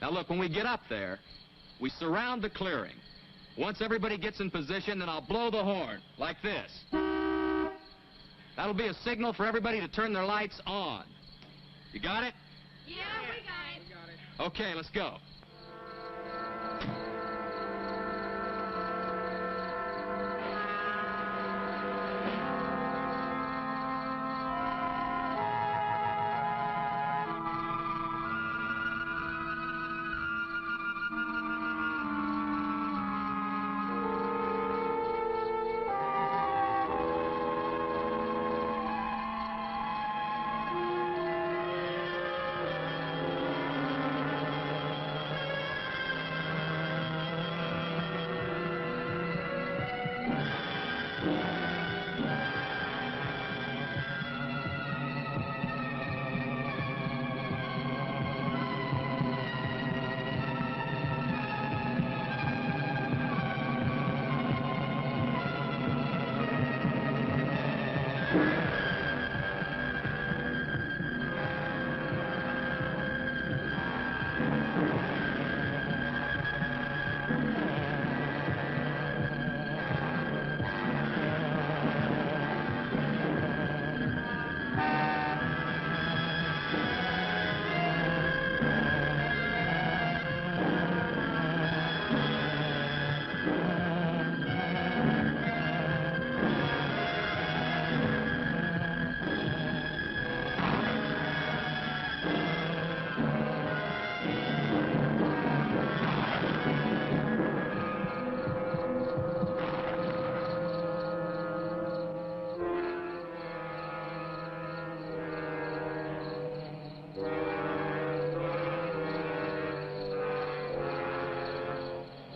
[SPEAKER 5] Now look, when we get up there, we surround the clearing. Once everybody gets in position, then I'll blow the horn, like this. That'll be a signal for everybody to turn their lights on. You got it?
[SPEAKER 8] Yeah, we got it.
[SPEAKER 5] Okay, let's go.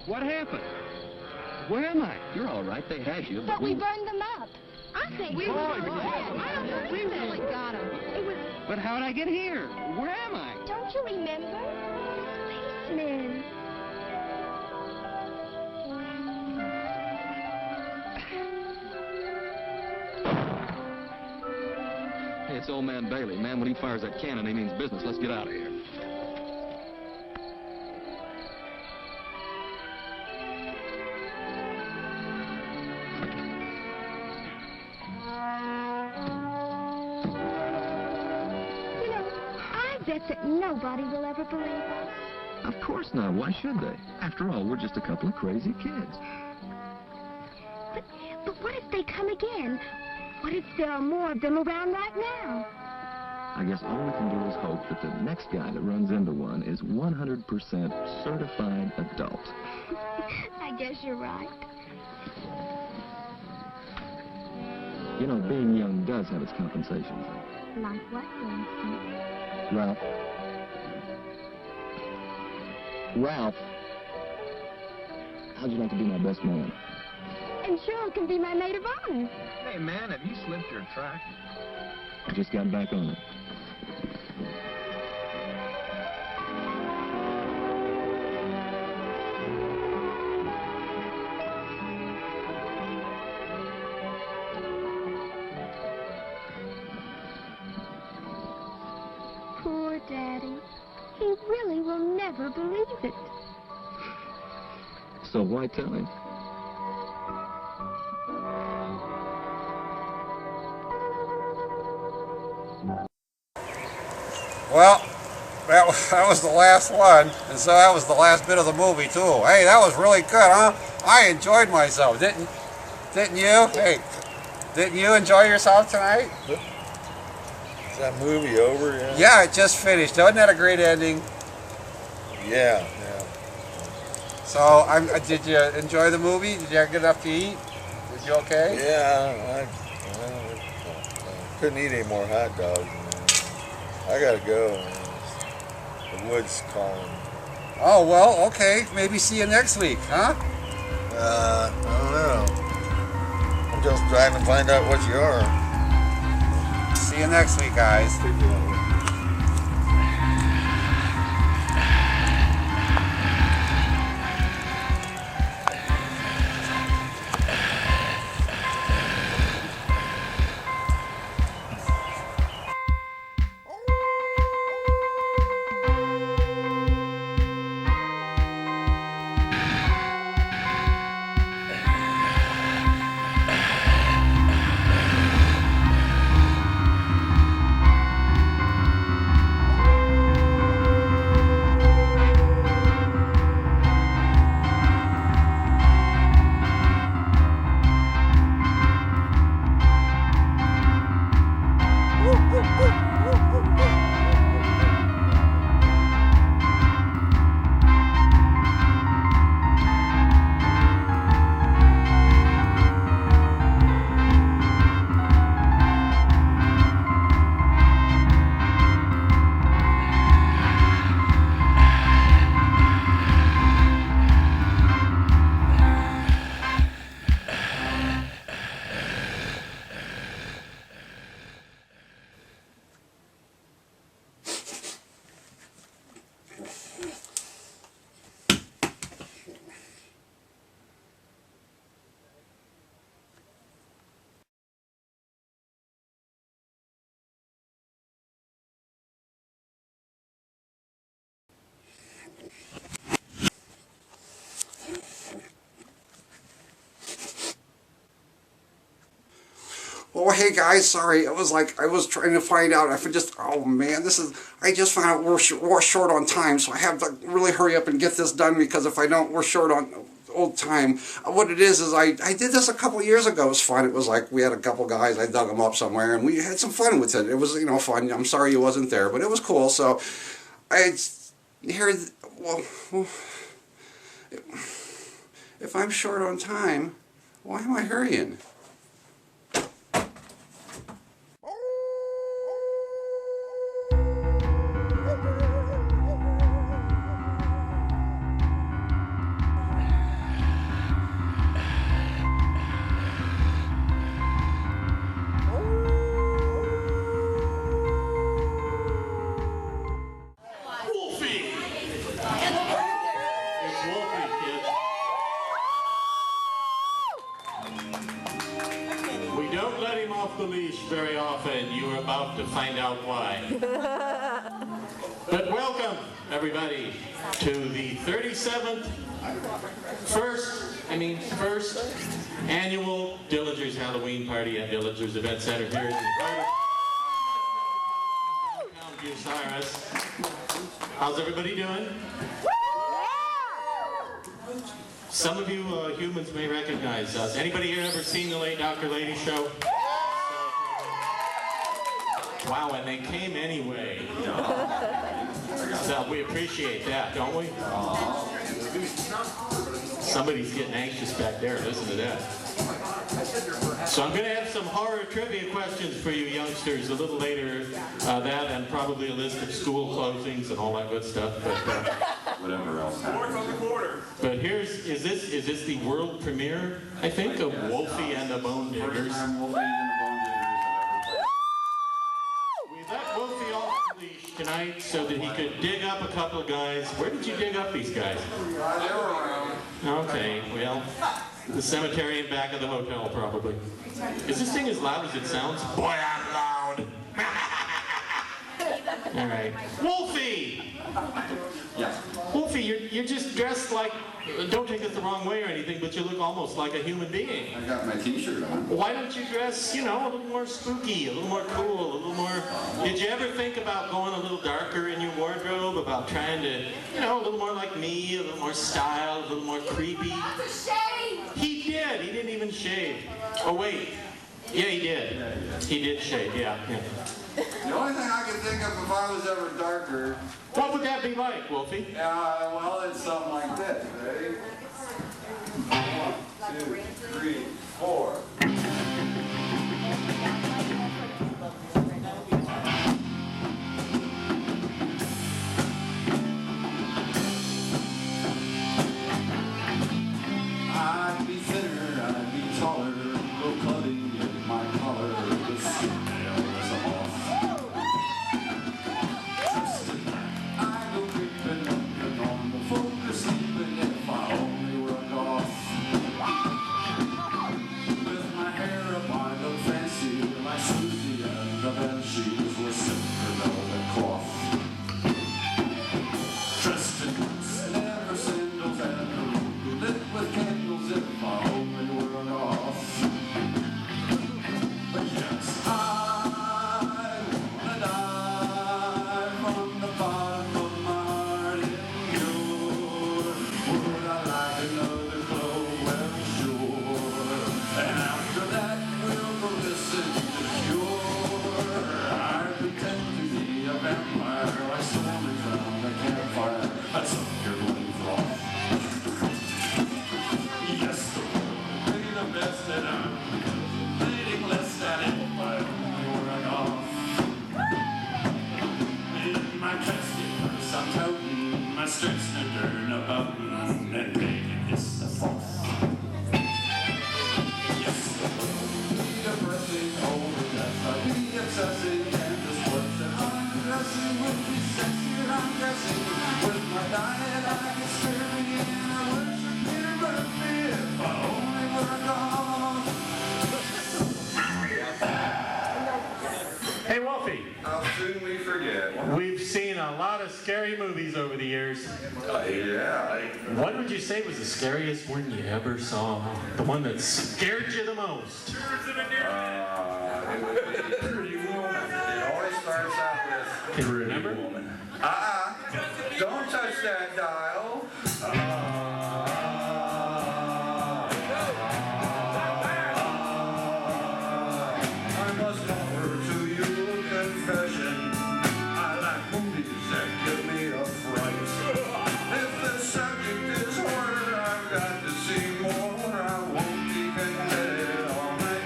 [SPEAKER 5] What happened? Where am I? You're all right. They had you.
[SPEAKER 15] But we burned them up. I think we were
[SPEAKER 8] I don't think we got him.
[SPEAKER 15] It was...
[SPEAKER 5] But how'd I get here? Where am I?
[SPEAKER 15] Don't you remember? The spacemen.
[SPEAKER 5] Hey, it's old man Bailey. Man, when he fires that cannon, he means business. Let's get out of here.
[SPEAKER 15] bet that nobody will ever believe us.
[SPEAKER 10] Of course not. Why should they? After all, we're just a couple of crazy kids.
[SPEAKER 15] But what if they come again? What if there are more of them around right now?
[SPEAKER 10] I guess all we can do is hope that the next guy that runs into one is 100% certified adult.
[SPEAKER 15] I guess you're right.
[SPEAKER 10] You know, being young does have its compensations.
[SPEAKER 15] Like what, for instance?
[SPEAKER 10] Ralph, how'd you like to be my best man?
[SPEAKER 15] And Cheryl can be my maid of honor.
[SPEAKER 10] Hey, man, have you slipped your track? I just got back on it.
[SPEAKER 15] Poor Daddy. He really will never believe it.
[SPEAKER 10] So why tell him?
[SPEAKER 1] Well, that was the last one, and so that was the last bit of the movie too. Hey, that was really good, huh? I enjoyed myself, didn't you? Hey, didn't you enjoy yourself tonight?
[SPEAKER 11] Is that movie over yet?
[SPEAKER 1] Yeah, it just finished. Wasn't that a great ending?
[SPEAKER 11] Yeah.
[SPEAKER 1] So, did you enjoy the movie? Did you get enough to eat? Was you okay?
[SPEAKER 11] Yeah, I couldn't eat any more hot dogs, man. I gotta go, man. The woods calling.
[SPEAKER 1] Oh, well, okay. Maybe see you next week, huh?
[SPEAKER 11] I don't know. I'm just trying to find out what you are.
[SPEAKER 1] See you next week, guys. Oh, hey guys, sorry. It was like I was trying to find out. Oh man, I just found out we're short on time, so I have to really hurry up and get this done because if I don't, we're short on old time. What it is I did this a couple years ago. It was fun. It was like we had a couple guys. I dug them up somewhere, and we had some fun with it. It was fun. I'm sorry you wasn't there, but it was cool. So if I'm short on time, why am I hurrying?
[SPEAKER 2] Wolfie! It's Wolfie, kids. We don't let him off the leash very often. You are about to find out why. But welcome, everybody, to the 37th first annual Dillinger's Halloween Party at Dillinger's Event Center here in the heart of you, Cyrus. How's everybody doing? Some of you humans may recognize us. Anybody here ever seen the late Dr. Lady show? Wow, and they came anyway. So we appreciate that, don't we? Somebody's getting anxious back there. Listen to that. So I'm going to have some horror trivia questions for you youngsters a little later. That and probably a list of school closings and all that good stuff. But
[SPEAKER 3] whatever else.
[SPEAKER 2] But is this the world premiere? I think of Wolfie and the Bone Diggers. We let Wolfie off the leash tonight so that he could dig up a couple of guys. Where did you dig up these guys?
[SPEAKER 3] They were around.
[SPEAKER 2] Okay, well, the cemetery in back of the hotel, probably. Is this thing as loud as it sounds? Boy, I'm loud. All right. Wolfie!
[SPEAKER 3] Yes.
[SPEAKER 2] Wolfie, you're just dressed like, don't take this the wrong way or anything, but you look almost like a human being.
[SPEAKER 3] I got my t-shirt on.
[SPEAKER 2] Why don't you dress, a little more spooky, a little more cool, a little more... Did you ever think about going a little darker in your wardrobe, about trying to, a little more like me, a little more style, a little more creepy? He did. He didn't even shave. Oh, wait. Yeah, he did. He did shave, yeah.
[SPEAKER 3] The only thing I could think of if I was ever darker...
[SPEAKER 2] What would that be like, Wolfie?
[SPEAKER 3] Well, it's something like this. Ready? 1, 2, 3, 4. I'd be thinner, I'd be taller, no cutting in my collar, the skin as a moth. I go creeping up and on the folk are sleeping if I only were a goth. With my hair up, I look fancy, like Susie and the banshees were silver velvet cloth. Dressed in boots, leather sandals, and a room lit with candles if I only were a goth. But yes, I wanna die from the bottom of my heart in pure. Would I like another glow? Well, sure. And after that, we'll go listen to Cure. I pretend to be a vampire. I storm around the campfire. I suck your bloody froth. Yes, the world will be the best that I'm bleeding less than if I only were a goth. In my trusty purse, I'm toting my strips to turn a button and make it hiss the fourth. Yes, the world will be depressing, over death. I'd be obsessing and just work that undressing would be sexy and I'm guessing. With my diet, I get scurvy and I worship Peter Murphy if I only were a goth.
[SPEAKER 2] Hey, Wolfie.
[SPEAKER 3] How soon we forget.
[SPEAKER 2] We've seen a lot of scary movies over the years.
[SPEAKER 3] Yeah.
[SPEAKER 2] What would you say was the scariest one you ever saw? The one that scared you the most?
[SPEAKER 3] It would be Pretty Woman. It always starts out with
[SPEAKER 2] Can you remember?
[SPEAKER 3] Woman. Don't touch that dial. I must offer to you a confession. I like movies that give me a fright. If the subject is horror, I've got to see more. I won't even let it all night.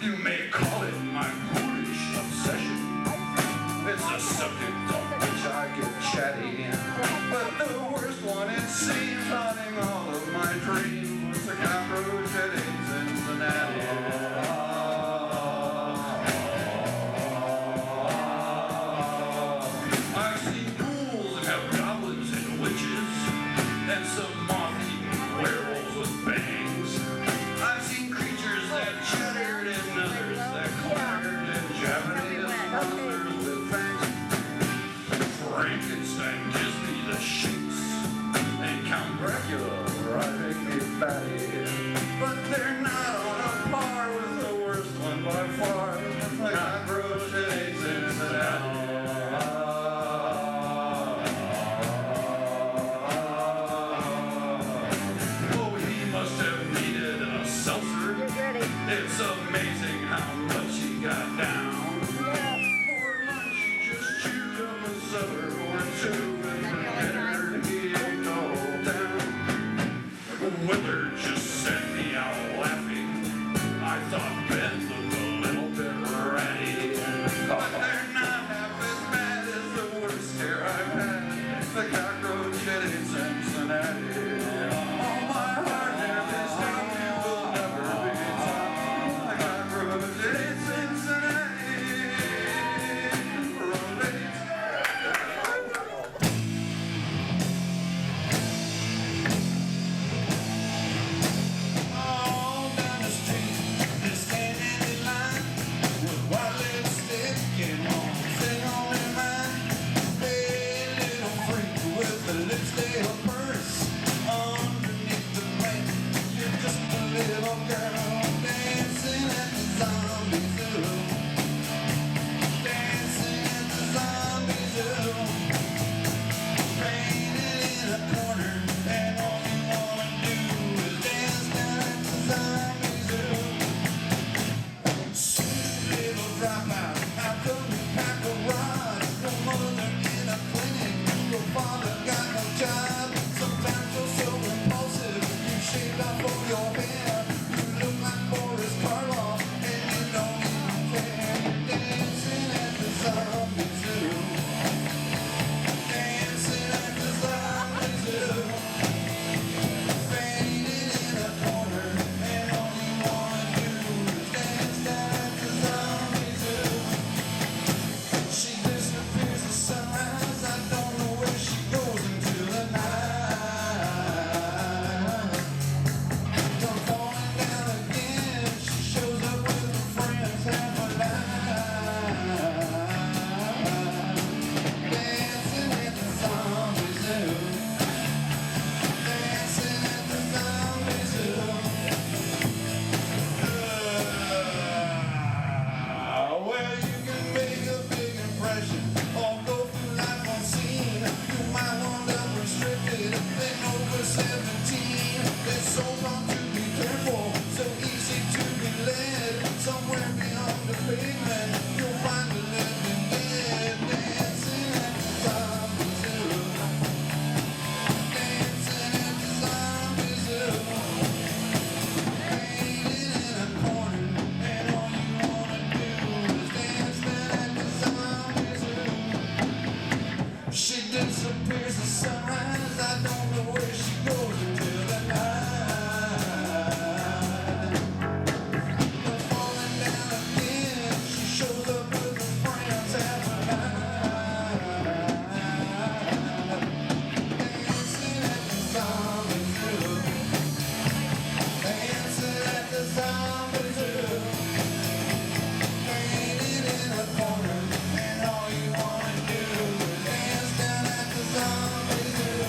[SPEAKER 3] You may call it my ghoulish obsession. It's a subject on which I get chatty. But the worst It's amazing how much she got down. For lunch, she just chewed up a sucker or two and prepared to get the whole town. The weather just sent me out laughing. I thought Ben looked a little bit ratty. But they're not half as bad as the worst hair I've had. The cockroach hit in Cincinnati. Oh, my heart has this thing will never be top. The cockroach hit in Cincinnati. All down the street, they're standing in line with white lipstick and one thing on their mind. Hey, little freak with a lipstick purse underneath the blanket. You're just a little girl dancing at the zombie zoo. Dancing at the zombie zoo. Painted in a corner, and all you wanna do is dance down at the zombie zoo. Sweet little dropout, how come you pack a rod? Your mother in a clinic, your father got no job. Sometimes you're so impulsive, you shave off all your hair. You look like Boris Karloff, and you don't even care. You're dancing at the zombie zoo. Dancing at the zombie zoo. Faded in a corner, and all you wanna do is dance down at the zombie zoo. She disappears at sunrise. I don't know where she goes until the night. Come falling down again. She shows up with her friends, half alive. Dancing at the zombie zoo. Dancing at the zombie zoo. Well, you can make a big impression or go through life unseen. You might wind up restricted, then over 17. They're so wrong to be careful, so easy to be led. Somewhere beyond the pavement, you'll find a living dead. Dancing at the zombie zoo. Dancing at the zombie zoo. Faded in a corner, and all you wanna do is dance down at the zombie zoo. She disappears at sunrise. I don't know where she goes until the night. But falling down again, she shows up with her friends half alive. Dancing at the zombie zoo. Dancing at the zombie zoo. Faded in a corner, and all you wanna do is dance down at the zombie zoo.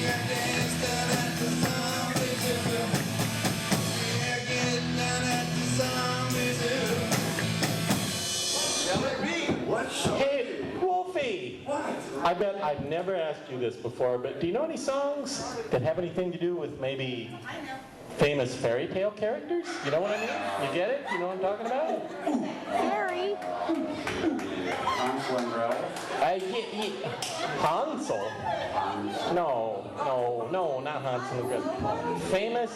[SPEAKER 3] Yeah, dance down at the zombie zoo. Yeah, get down at the zombie zoo. Shall it be? What show?
[SPEAKER 2] Hey, Wolfie!
[SPEAKER 3] What?
[SPEAKER 2] I bet I've never asked you this before, but do you know any songs that have anything to do with maybe famous fairy tale characters? You know what I mean? You get it? You know what I'm talking about?
[SPEAKER 15] Harry.
[SPEAKER 3] Hansel and Gretel.
[SPEAKER 2] Hansel? No, not Hansel and Gretel. Famous,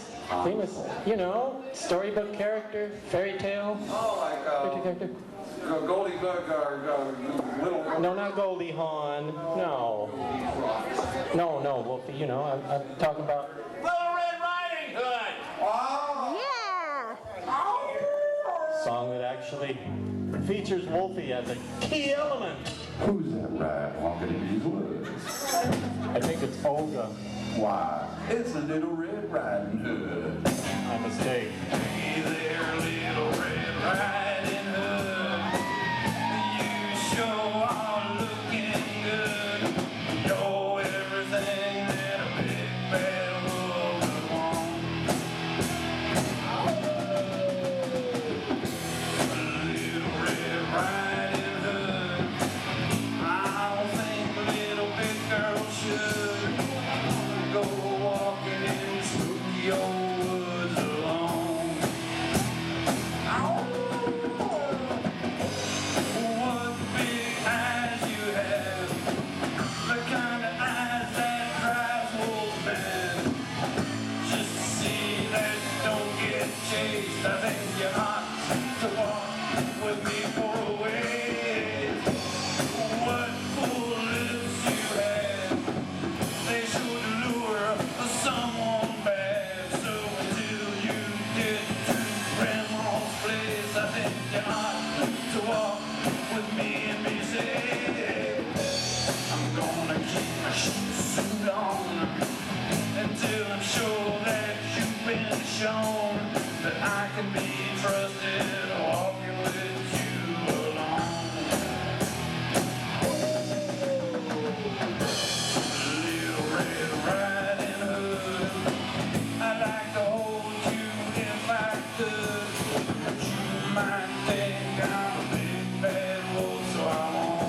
[SPEAKER 2] you know, storybook character, fairy tale.
[SPEAKER 3] Oh, like
[SPEAKER 2] Fairy tale character.
[SPEAKER 3] Goldie Bug or Little.
[SPEAKER 2] No, not Goldie Hawn. No, Wolfie. You know, I'm talking about Little Red Riding Hood.
[SPEAKER 15] Yeah.
[SPEAKER 2] Song that actually features Wolfie as a key element.
[SPEAKER 3] Who's that ride walking in these woods?
[SPEAKER 2] I think it's Olga.
[SPEAKER 3] Why, it's a Little Red Riding Hood.
[SPEAKER 2] My mistake.
[SPEAKER 3] Hey there, Little Red Riding Hood. You sure are looking good. Know everything that a big bad wolf would want. Little Red Riding Hood. I don't think a little big girl should go walking in spooky old woods alone. get chased, I think you ought to walk with me for a ways. What full lips you had, they showed the lure of someone bad. So until you get to Grandma's place, I think you ought to walk with me and be safe. I'm gonna keep my suit on until I'm sure that you've been shown that I can be trusted walking with you alone. Little Red Riding Hood, I'd like to hold you if I could, but you might think I'm a big bad wolf, so I won't.